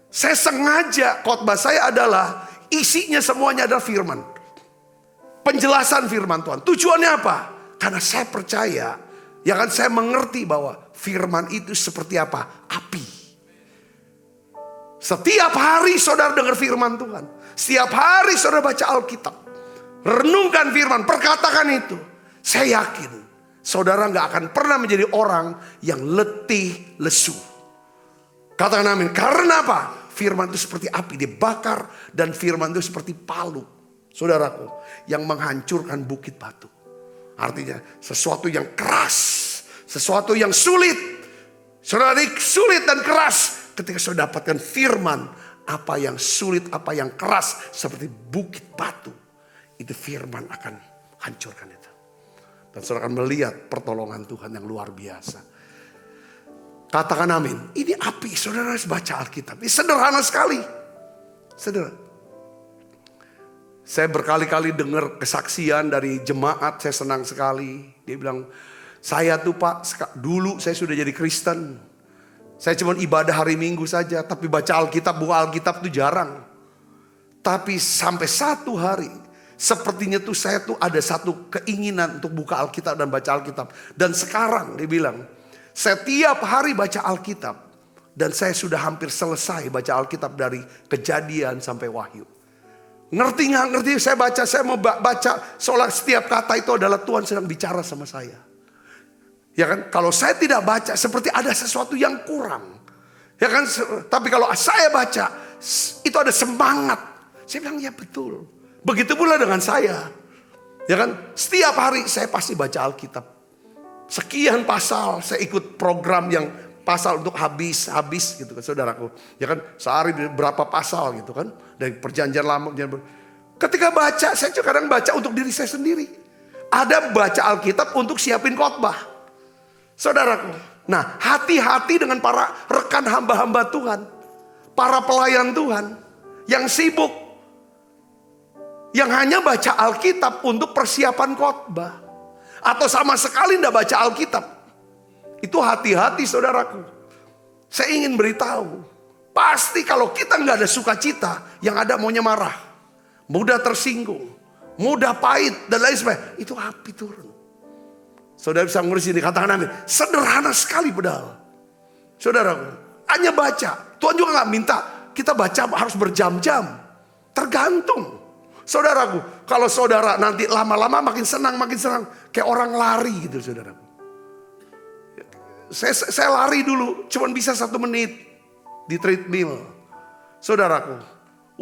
Saya sengaja khotbah saya adalah isinya semuanya adalah firman. Penjelasan firman Tuhan. Tujuannya apa? Karena saya percaya, ya kan, saya mengerti bahwa firman itu seperti apa? Api. Setiap hari saudara dengar firman Tuhan. Setiap hari saudara baca Alkitab. Renungkan firman, perkatakan itu. Saya yakin saudara gak akan pernah menjadi orang yang letih lesu. Katakan amin. Karena apa? Firman itu seperti api dibakar. Dan firman itu seperti palu, saudaraku, yang menghancurkan bukit batu. Artinya sesuatu yang keras, sesuatu yang sulit. Saudara, sulit dan keras. Ketika saudara dapatkan firman, apa yang sulit, apa yang keras seperti bukit batu, itu firman akan hancurkan itu. Dan saudara akan melihat pertolongan Tuhan yang luar biasa. Katakan amin. Ini api, saudara harus baca Alkitab. Ini sederhana sekali. Sederhana. Saya berkali-kali dengar kesaksian dari jemaat, saya senang sekali. Dia bilang, saya tuh Pak, dulu saya sudah jadi Kristen. Saya cuma ibadah hari Minggu saja, tapi baca Alkitab, buka Alkitab itu jarang. Tapi sampai satu hari, sepertinya tuh saya tuh ada satu keinginan untuk buka Alkitab dan baca Alkitab. Dan sekarang dia bilang, saya tiap hari baca Alkitab. Dan saya sudah hampir selesai baca Alkitab dari Kejadian sampai Wahyu. Ngerti gak ngerti? Saya mau baca seolah setiap kata itu adalah Tuhan sedang bicara sama saya. Ya kan, kalau saya tidak baca seperti ada sesuatu yang kurang. Ya kan, tapi kalau saya baca itu ada semangat. Saya bilang ya betul. Begitu pula dengan saya. Ya kan, setiap hari saya pasti baca Alkitab. Sekian pasal, saya ikut program yang pasal untuk habis gitu kan saudaraku. Ya kan, sehari berapa pasal gitu kan. Dari perjanjian lama. Ketika baca, saya kadang baca untuk diri saya sendiri. Ada baca Alkitab untuk siapin khotbah. Saudaraku, nah hati-hati dengan para rekan hamba-hamba Tuhan. Para pelayan Tuhan yang sibuk. Yang hanya baca Alkitab untuk persiapan khotbah. Atau sama sekali tidak baca Alkitab. Itu hati-hati saudaraku. Saya ingin beritahu. Pasti kalau kita nggak ada sukacita, yang ada maunya marah. Mudah tersinggung. Mudah pahit dan lain sebagainya. Itu api turun. Saudara bisa ngurus ini, katakan amin. Sederhana sekali padahal. Saudara, hanya baca. Tuhan juga gak minta kita baca harus berjam-jam. Tergantung. Saudaraku, kalau saudara nanti lama-lama makin senang. Kayak orang lari gitu saudaraku. Saya lari dulu, cuma bisa 1 menit di treadmill. Saudaraku,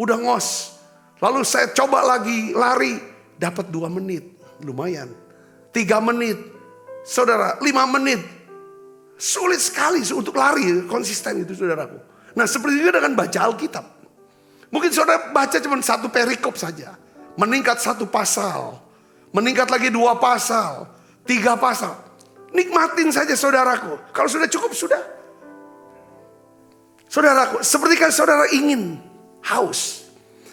udah ngos. Lalu saya coba lagi lari dapat 2 menit, lumayan. 3 menit, saudara, 5 menit. Sulit sekali untuk lari konsisten itu, saudaraku. Nah, seperti itu dengan baca Alkitab. Mungkin saudara baca cuma 1 perikop saja. Meningkat 1 pasal. Meningkat lagi 2 pasal. 3 pasal. Nikmatin saja, saudaraku. Kalau sudah cukup, sudah. Saudaraku, seperti kan saudara ingin haus.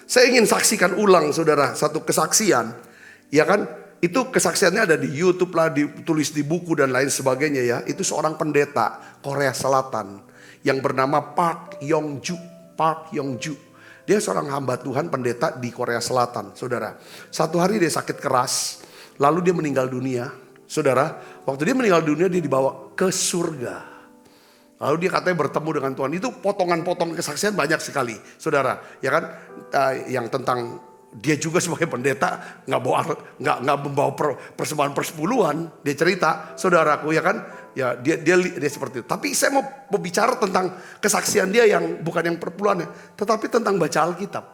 Saya ingin saksikan ulang, saudara, satu kesaksian. Ya kan? Itu kesaksiannya ada di YouTube lah, ditulis di buku dan lain sebagainya ya. Itu seorang pendeta Korea Selatan yang bernama Park Yong-ju. Park Yong-ju. Dia seorang hamba Tuhan pendeta di Korea Selatan, saudara. Satu hari dia sakit keras, lalu dia meninggal dunia. Saudara, waktu dia meninggal dunia dia dibawa ke surga. Lalu dia katanya bertemu dengan Tuhan. Itu potongan-potongan kesaksian banyak sekali, saudara. Ya kan, yang tentang dia juga sebagai pendeta nggak membawa persembahan persepuluhan. Dia cerita, saudaraku, ya kan, ya dia seperti itu. Tapi saya mau bicara tentang kesaksian dia yang bukan yang perpuluhannya, tetapi tentang baca Alkitab.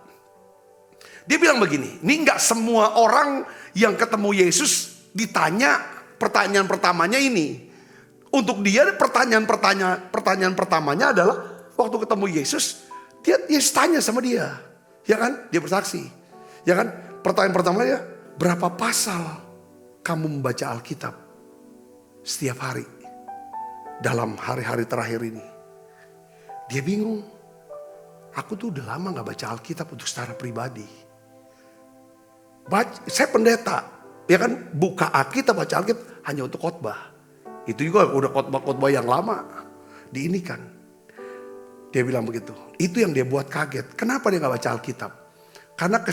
Dia bilang begini, ini nggak semua orang yang ketemu Yesus ditanya pertanyaan pertamanya ini. Untuk dia pertanyaan pertamanya adalah waktu ketemu Yesus, Yesus tanya sama dia, ya kan, dia bersaksi. Ya kan, pertanyaan pertamanya, berapa pasal kamu membaca Alkitab setiap hari dalam hari-hari terakhir ini? Dia bingung. Aku tuh udah lama gak baca Alkitab untuk secara pribadi. Saya pendeta, ya kan, buka Alkitab, baca Alkitab hanya untuk khotbah. Itu juga udah khotbah-khotbah yang lama diinikan. Dia bilang begitu. Itu yang dia buat kaget. Kenapa dia gak baca Alkitab? Karena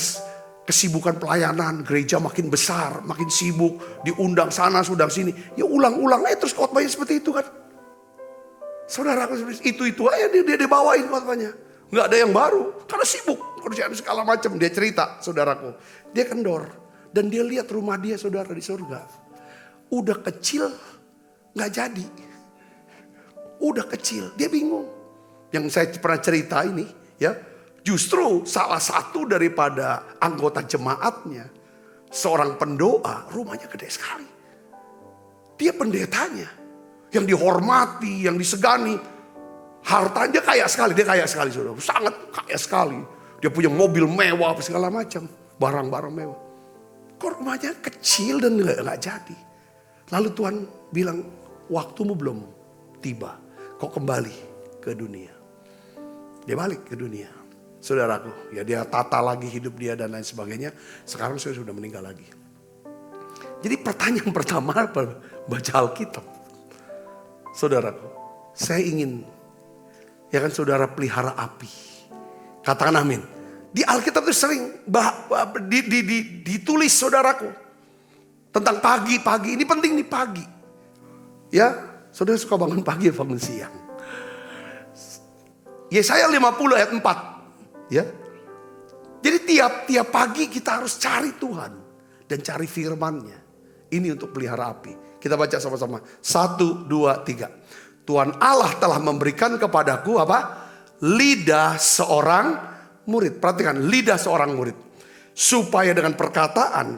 kesibukan pelayanan, gereja makin besar, makin sibuk, diundang sana, undang sini. Ya ulang-ulang aja terus khotbahnya seperti itu kan. Saudara, itu aja dia bawain khotbahnya. Nggak ada yang baru, karena sibuk, kerjaan segala macam. Dia cerita, saudaraku. Dia kendor, dan dia lihat rumah dia, saudara, di surga. Udah kecil, nggak jadi. Udah kecil, dia bingung. Yang saya pernah cerita ini, ya. Justru salah satu daripada anggota jemaatnya, seorang pendoa, rumahnya gede sekali. Dia pendetanya, yang dihormati, yang disegani. Hartanya kaya sekali, dia kaya sekali, saudara. Sangat kaya sekali. Dia punya mobil mewah, segala macam, barang-barang mewah. Kok rumahnya kecil dan gak jadi. Lalu Tuhan bilang, waktumu belum tiba, kau kembali ke dunia. Dia balik ke dunia. Saudaraku, ya dia tata lagi hidup dia dan lain sebagainya. Sekarang saya sudah meninggal lagi. Jadi pertanyaan pertama apa? Baca Alkitab. Saudaraku, saya ingin, ya kan, saudara pelihara api. Katakan amin. Di Alkitab itu sering ditulis, saudaraku, tentang pagi-pagi. Ini penting nih, pagi. Ya, saudara suka bangun pagi, bangun siang. Yesaya 50 ayat 4. Ya, jadi tiap pagi kita harus cari Tuhan dan cari firman-Nya. Ini untuk pelihara api. Kita baca sama-sama. 1, 2, 3. Tuhan Allah telah memberikan kepadaku apa? Lidah seorang murid. Perhatikan, lidah seorang murid. Supaya dengan perkataan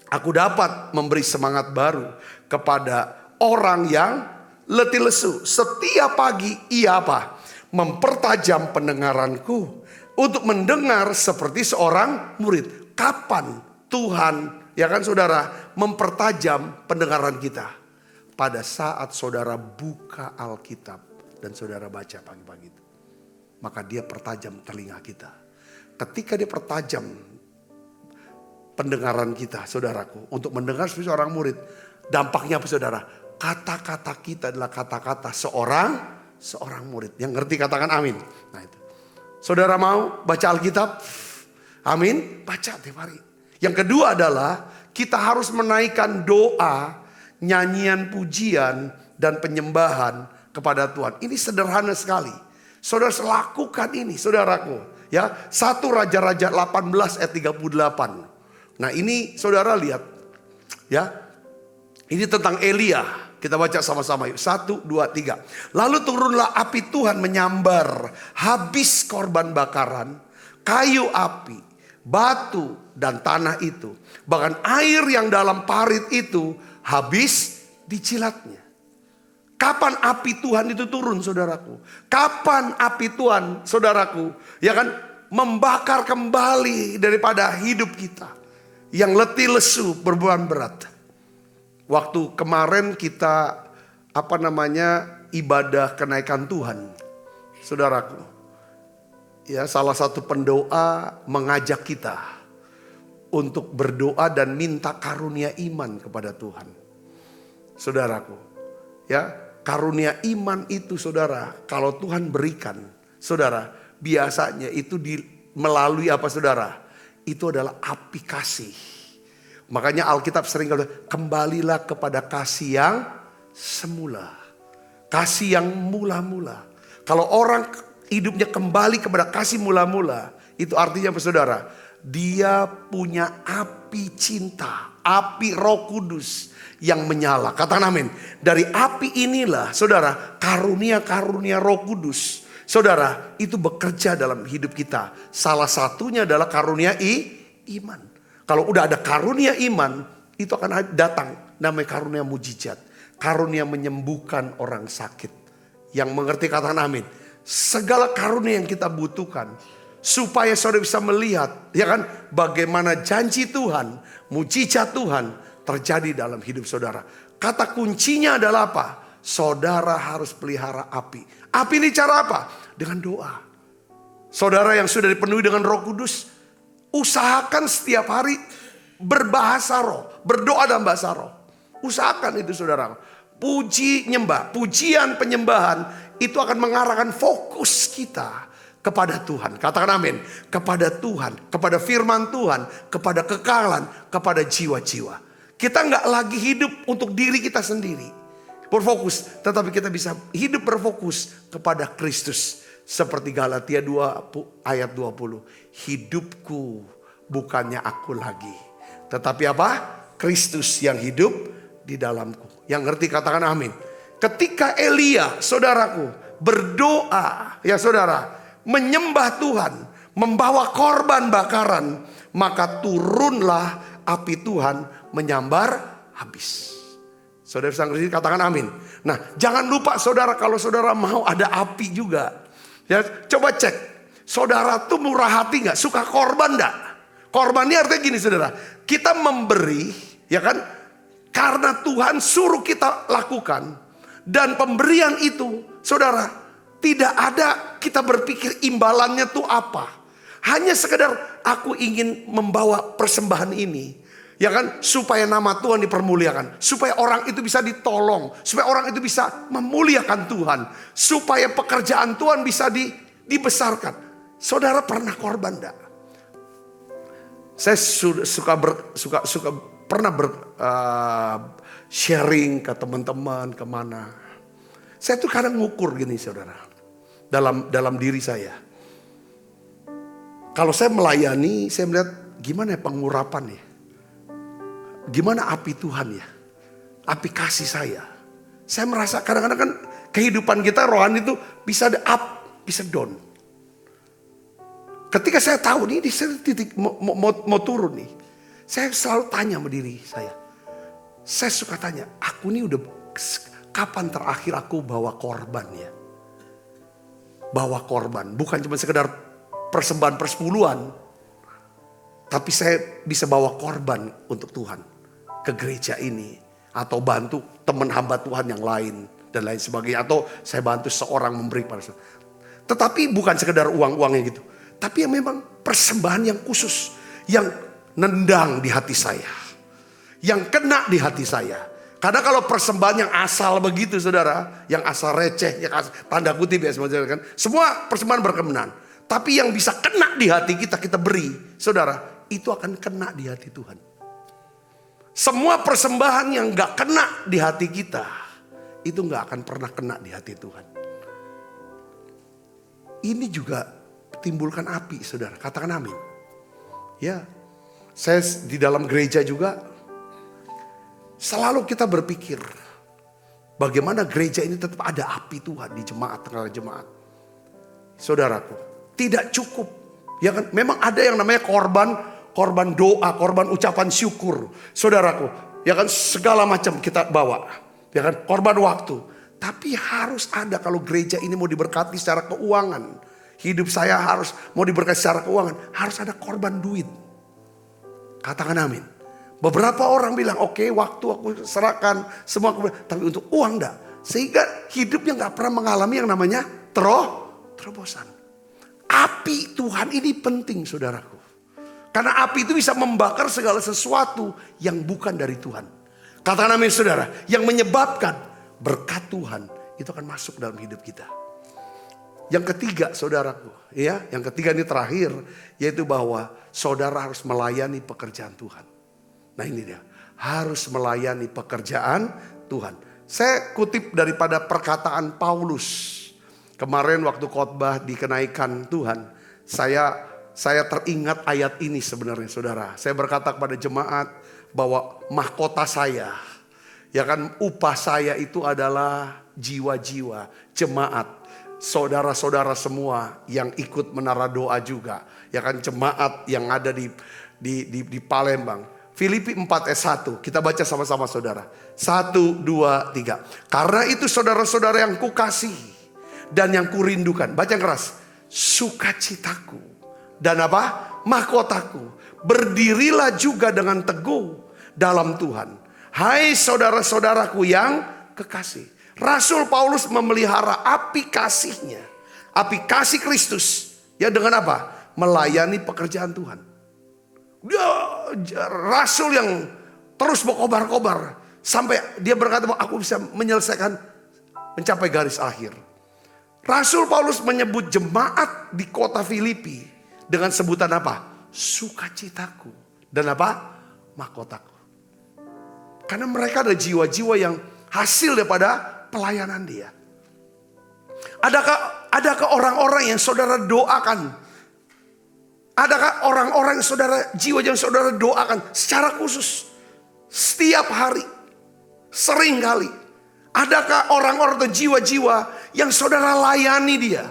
aku dapat memberi semangat baru kepada orang yang letih lesu. Setiap pagi ia apa? Mempertajam pendengaranku. Untuk mendengar seperti seorang murid. Kapan Tuhan, ya kan saudara, mempertajam pendengaran kita? Pada saat saudara buka Alkitab dan saudara baca pagi-pagi itu. Maka dia pertajam telinga kita. Ketika dia pertajam pendengaran kita, saudaraku, untuk mendengar seperti seorang murid. Dampaknya apa, saudara? Kata-kata kita adalah kata-kata seorang murid. Yang ngerti katakan amin. Nah itu. Saudara mau baca Alkitab? Amin. Baca tiap hari. Yang kedua adalah kita harus menaikkan doa, nyanyian pujian, dan penyembahan kepada Tuhan. Ini sederhana sekali. Saudara lakukan ini, saudaraku. Ya, 1 Raja-Raja 18 ayat 38. Nah ini saudara lihat. Ya, ini tentang Elia. Kita baca sama-sama yuk. 1, 2, 3. Lalu turunlah api Tuhan menyambar habis korban bakaran, kayu api, batu dan tanah itu. Bahkan air yang dalam parit itu habis dicilatnya. Kapan api Tuhan itu turun, saudaraku? Kapan api Tuhan, saudaraku, ya kan, membakar kembali daripada hidup kita yang letih lesu, berbeban berat. Waktu kemarin kita ibadah kenaikan Tuhan, saudaraku, ya, salah satu pendoa mengajak kita untuk berdoa dan minta karunia iman kepada Tuhan. Saudaraku, ya, karunia iman itu, saudara, kalau Tuhan berikan, saudara, biasanya itu melalui apa, saudara? Itu adalah api kasih. Makanya Alkitab sering kata, kembalilah kepada kasih yang semula. Kasih yang mula-mula. Kalau orang hidupnya kembali kepada kasih mula-mula, itu artinya apa, saudara? Dia punya api cinta, api Roh Kudus yang menyala. Katakan amin. Dari api inilah, saudara, karunia-karunia Roh Kudus, saudara, itu bekerja dalam hidup kita. Salah satunya adalah karunia iman. Kalau udah ada karunia iman, itu akan datang namanya karunia mujizat. Karunia menyembuhkan orang sakit. Yang mengerti katakan amin. Segala karunia yang kita butuhkan supaya saudara bisa melihat, ya kan, bagaimana janji Tuhan, mujizat Tuhan terjadi dalam hidup saudara. Kata kuncinya adalah apa? Saudara harus pelihara api. Api ini cara apa? Dengan doa. Saudara yang sudah dipenuhi dengan Roh Kudus, usahakan setiap hari berbahasa roh, berdoa dalam bahasa roh. Usahakan itu, saudara. Puji nyembah, pujian penyembahan itu akan mengarahkan fokus kita kepada Tuhan. Katakan amin. Kepada Tuhan, kepada firman Tuhan, kepada kekalan, kepada jiwa-jiwa. Kita nggak lagi hidup untuk diri kita sendiri, berfokus, tetapi kita bisa hidup berfokus kepada Kristus. Seperti Galatia 2 ayat 20. Hidupku bukannya aku lagi, tetapi apa? Kristus yang hidup di dalamku. Yang ngerti katakan amin. Ketika Elia, saudaraku, berdoa, ya saudara, menyembah Tuhan, membawa korban bakaran, maka turunlah api Tuhan menyambar habis. Saudara bisa ngerti katakan amin. Nah, jangan lupa saudara, kalau saudara mau ada api juga, ya, coba cek, saudara tuh murah hati gak? Suka korban gak? Korban ini artinya gini, saudara, kita memberi, ya kan, karena Tuhan suruh kita lakukan. Dan pemberian itu, saudara, tidak ada kita berpikir imbalannya tuh apa. Hanya sekedar aku ingin membawa persembahan ini, ya kan, supaya nama Tuhan dipermuliakan, supaya orang itu bisa ditolong, supaya orang itu bisa memuliakan Tuhan, supaya pekerjaan Tuhan bisa dibesarkan. Saudara pernah korban enggak? Saya pernah sharing ke teman-teman kemana. Saya tuh kadang ngukur gini, saudara, dalam diri saya. Kalau saya melayani, saya melihat gimana ya pengurapan ya, gimana api Tuhan ya, api kasih saya. Saya merasa kadang-kadang kan kehidupan kita rohani itu bisa up, bisa down. Ketika saya tahu nih, saya titik mau turun nih, saya selalu tanya sama diri saya. Saya suka tanya, aku nih udah kapan terakhir aku bawa korban ya? Bawa korban, bukan cuma sekedar persembahan persepuluhan, tapi saya bisa bawa korban untuk Tuhan ke gereja ini, atau bantu teman hamba Tuhan yang lain dan lain sebagainya, atau saya bantu seorang memberi pada saya. Tetapi bukan sekedar uang-uangnya gitu, tapi yang memang persembahan yang khusus, yang nendang di hati saya, yang kena di hati saya. Karena kalau persembahan yang asal begitu, saudara, yang asal receh, yang asal, tanda kutip ya, kan, semua persembahan berkenan. Tapi yang bisa kena di hati kita, kita beri, saudara, itu akan kena di hati Tuhan. Semua persembahan yang gak kena di hati kita, itu gak akan pernah kena di hati Tuhan. Ini juga timbulkan api, saudara, katakan amin. Ya, saya di dalam gereja juga selalu kita berpikir bagaimana gereja ini tetap ada api Tuhan di jemaat, tengah jemaat. Saudaraku, tidak cukup Ya kan? Memang ada yang namanya korban doa, korban ucapan syukur. Saudaraku, ya kan, segala macam kita bawa. Ya kan, korban waktu. Tapi harus ada, kalau gereja ini mau diberkati secara keuangan. Hidup saya harus mau diberkati secara keuangan. Harus ada korban duit. Katakan amin. Beberapa orang bilang, oke, waktu aku serahkan semua. Tapi untuk uang enggak. Sehingga hidupnya gak pernah mengalami yang namanya terobosan. Api Tuhan ini penting, saudaraku. Karena api itu bisa membakar segala sesuatu yang bukan dari Tuhan. Katakan amin, saudara. Yang menyebabkan berkat Tuhan itu akan masuk dalam hidup kita. Yang ketiga, saudaraku, ya, yang ketiga ini terakhir, yaitu bahwa saudara harus melayani pekerjaan Tuhan. Nah ini dia, harus melayani pekerjaan Tuhan. Saya kutip daripada perkataan Paulus. Kemarin waktu khotbah di kenaikan Tuhan, saya teringat ayat ini sebenarnya, saudara. Saya berkata kepada jemaat bahwa mahkota saya, ya kan, upah saya itu adalah jiwa-jiwa jemaat, saudara-saudara semua yang ikut menara doa juga, ya kan, jemaat yang ada di Palembang. Filipi 4 ayat 1, kita baca sama-sama, saudara. 1, 2, 3. Karena itu saudara-saudara yang kukasihi dan yang kurindukan, baca keras, sukacitaku dan apa? Mahkotaku, berdirilah juga dengan teguh dalam Tuhan. Hai saudara-saudaraku yang kekasih. Rasul Paulus memelihara api kasihnya, api kasih Kristus, ya, dengan apa? Melayani pekerjaan Tuhan. Dia rasul yang terus berkobar-kobar sampai dia berkata bahwa aku bisa menyelesaikan, mencapai garis akhir. Rasul Paulus menyebut jemaat di kota Filipi dengan sebutan apa? Sukacitaku dan apa? Mahkotaku. Karena mereka ada jiwa-jiwa yang hasil daripada pelayanan dia. Adakah orang-orang yang saudara doakan? Adakah orang-orang yang saudara, jiwa yang saudara doakan secara khusus setiap hari, sering kali? Adakah orang-orang atau jiwa-jiwa yang saudara layani dia,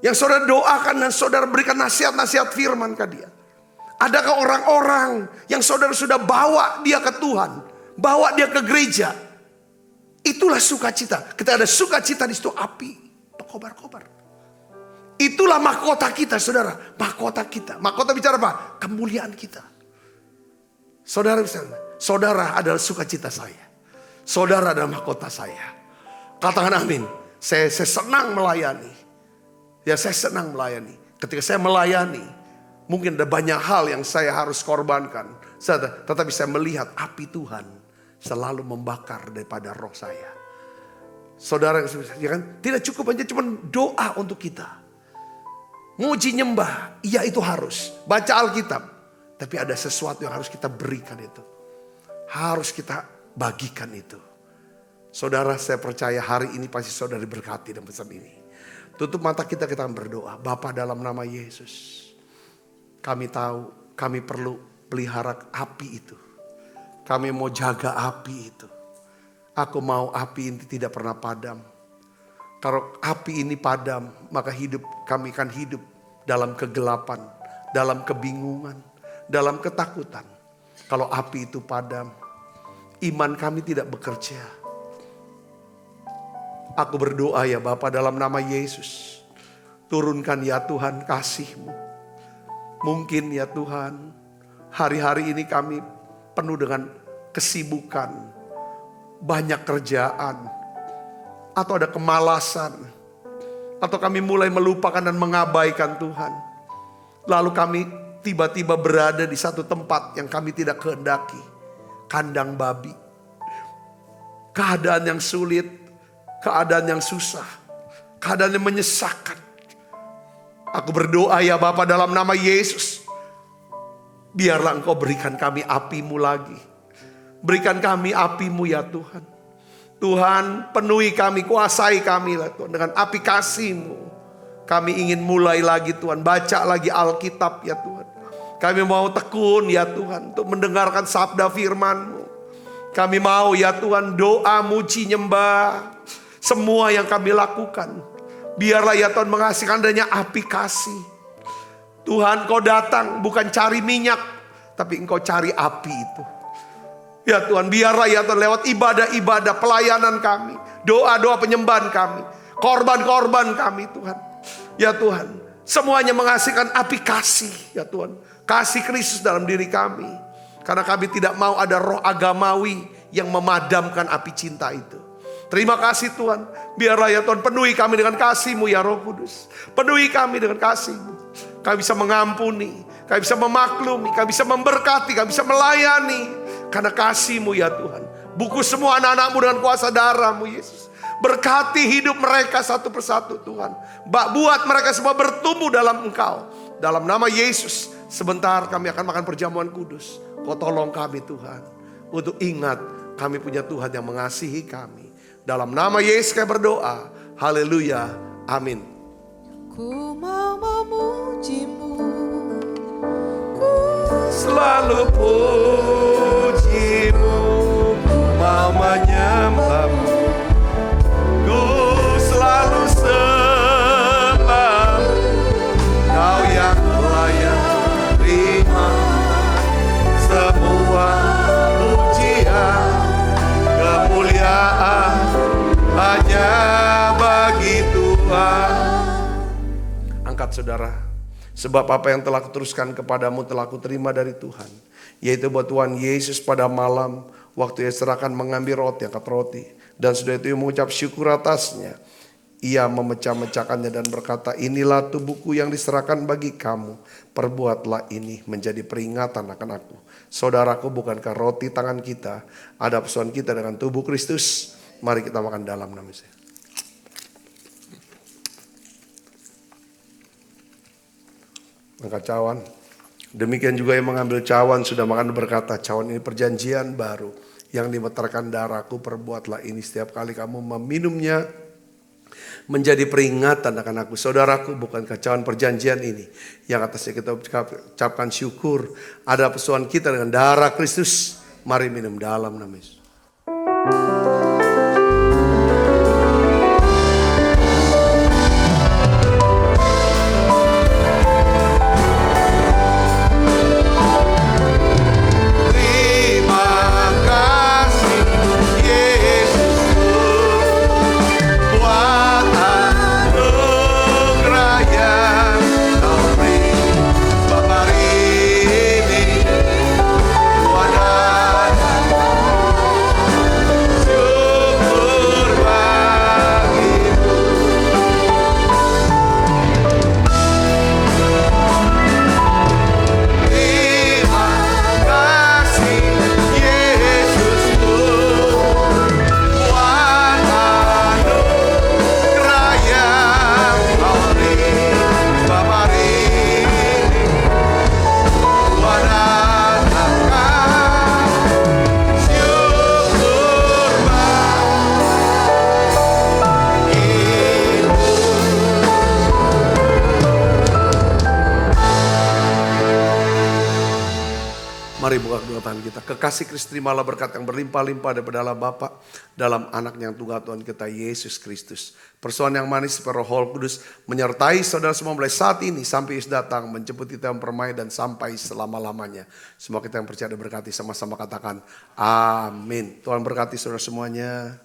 yang saudara doakan dan saudara berikan nasihat-nasihat firman ke dia? Adakah orang-orang yang saudara sudah bawa dia ke Tuhan, bawa dia ke gereja? Itulah sukacita. Kita ada sukacita di situ, api berkobar-kobar. Itulah mahkota kita, saudara. Mahkota kita. Mahkota bicara apa? Kemuliaan kita. Saudara adalah sukacita saya. Saudara adalah mahkota saya. Katakan amin. Saya senang melayani. Ya, saya senang melayani. Ketika saya melayani, mungkin ada banyak hal yang saya harus korbankan. Tetapi saya melihat api Tuhan selalu membakar daripada roh saya. Saudara, ya kan? Tidak cukup hanya cuma doa untuk kita. Muji nyembah, iya itu harus. Baca Alkitab. Tapi ada sesuatu yang harus kita berikan itu. Harus kita bagikan itu. Saudara, saya percaya hari ini pasti saudara diberkati dan pesan ini. Tutup mata kita akan berdoa. Bapa, dalam nama Yesus, kami tahu kami perlu pelihara api itu. Kami mau jaga api itu. Aku mau api ini tidak pernah padam. Kalau api ini padam, maka hidup kami akan hidup dalam kegelapan, dalam kebingungan, dalam ketakutan. Kalau api itu padam, iman kami tidak bekerja. Aku berdoa ya Bapa, dalam nama Yesus, turunkan ya Tuhan kasih-Mu. Mungkin ya Tuhan, hari-hari ini kami penuh dengan kesibukan, banyak kerjaan, atau ada kemalasan, atau kami mulai melupakan dan mengabaikan Tuhan. Lalu kami tiba-tiba berada di satu tempat yang kami tidak kehendaki. Kandang babi. Keadaan yang sulit, keadaan yang susah, keadaan yang menyesakkan. Aku berdoa ya Bapa, dalam nama Yesus, biarlah Engkau berikan kami api-Mu lagi. Berikan kami api-Mu ya Tuhan. Tuhan, penuhi kami, kuasai kami lah Tuhan dengan api kasih-Mu. Kami ingin mulai lagi Tuhan, baca lagi Alkitab ya Tuhan. Kami mau tekun ya Tuhan untuk mendengarkan sabda firman-Mu. Kami mau ya Tuhan doa, muji, nyembah, semua yang kami lakukan. Biarlah ya Tuhan menghasilkan adanya api kasih. Tuhan, Kau datang bukan cari minyak, tapi Engkau cari api itu. Ya Tuhan, biarlah ya Tuhan lewat ibadah-ibadah pelayanan kami, doa-doa penyembahan kami, korban-korban kami Tuhan. Ya Tuhan, semuanya menghasilkan api kasih ya Tuhan. Kasih Kristus dalam diri kami. Karena kami tidak mau ada roh agamawi yang memadamkan api cinta itu. Terima kasih Tuhan. Biarlah ya Tuhan penuhi kami dengan kasih-Mu ya Roh Kudus. Penuhi kami dengan kasih-Mu. Kami bisa mengampuni, kami bisa memaklumi, kami bisa memberkati, kami bisa melayani. Karena kasih-Mu ya Tuhan. Bungkus semua anak-anak-Mu dengan kuasa darah-Mu Yesus. Berkati hidup mereka satu persatu Tuhan. Buat mereka semua bertumbuh dalam Engkau. Dalam nama Yesus, sebentar kami akan makan perjamuan kudus. Kau tolong kami Tuhan. Untuk ingat kami punya Tuhan yang mengasihi kami. Dalam nama Yesus kami berdoa. Haleluya. Amin. Ku mau memuji-Mu, ku Selalu puji-Mu, ku mau menyembah-Mu, ku selalu sembah. Kau yang layak terima semua pujian, kemuliaan hanya bagi Tuhan. Angkat saudara, sebab apa yang telah kuteruskan kepadamu telah kuterima dari Tuhan, yaitu bahwa Tuhan Yesus pada malam waktu ia serahkan mengambil roti, angkat roti, dan sudah itu ia mengucap syukur atasnya. Ia memecah-mecahkannya dan berkata, inilah tubuhku yang diserahkan bagi kamu. Perbuatlah ini menjadi peringatan akan aku. Saudaraku, bukankah roti tangan kita ada persoalan kita dengan tubuh Kristus? Mari kita makan dalam nama Yesus. Angkat cawan. Demikian juga yang mengambil cawan sudah makan berkata, cawan ini perjanjian baru yang dimeterkan darahku. Perbuatlah ini setiap kali kamu meminumnya menjadi peringatan akan aku. Saudaraku, bukankah cawan perjanjian ini yang atasnya kita ucapkan syukur ada persoalan kita dengan darah Kristus. Mari minum dalam nama Yesus. Mari buka kedua tangan kita. Kekasih Kristus, terimalah berkat yang berlimpah-limpah daripada Allah Bapa dalam anak yang tunggal Tuhan kita Yesus Kristus. Persoalan yang manis seperti Roh Kudus menyertai saudara semua mulai saat ini sampai Yesus datang menjemput kita yang permai dan sampai selama-lamanya. Semua kita yang percaya berkati sama-sama katakan amin. Tuhan berkati saudara semuanya.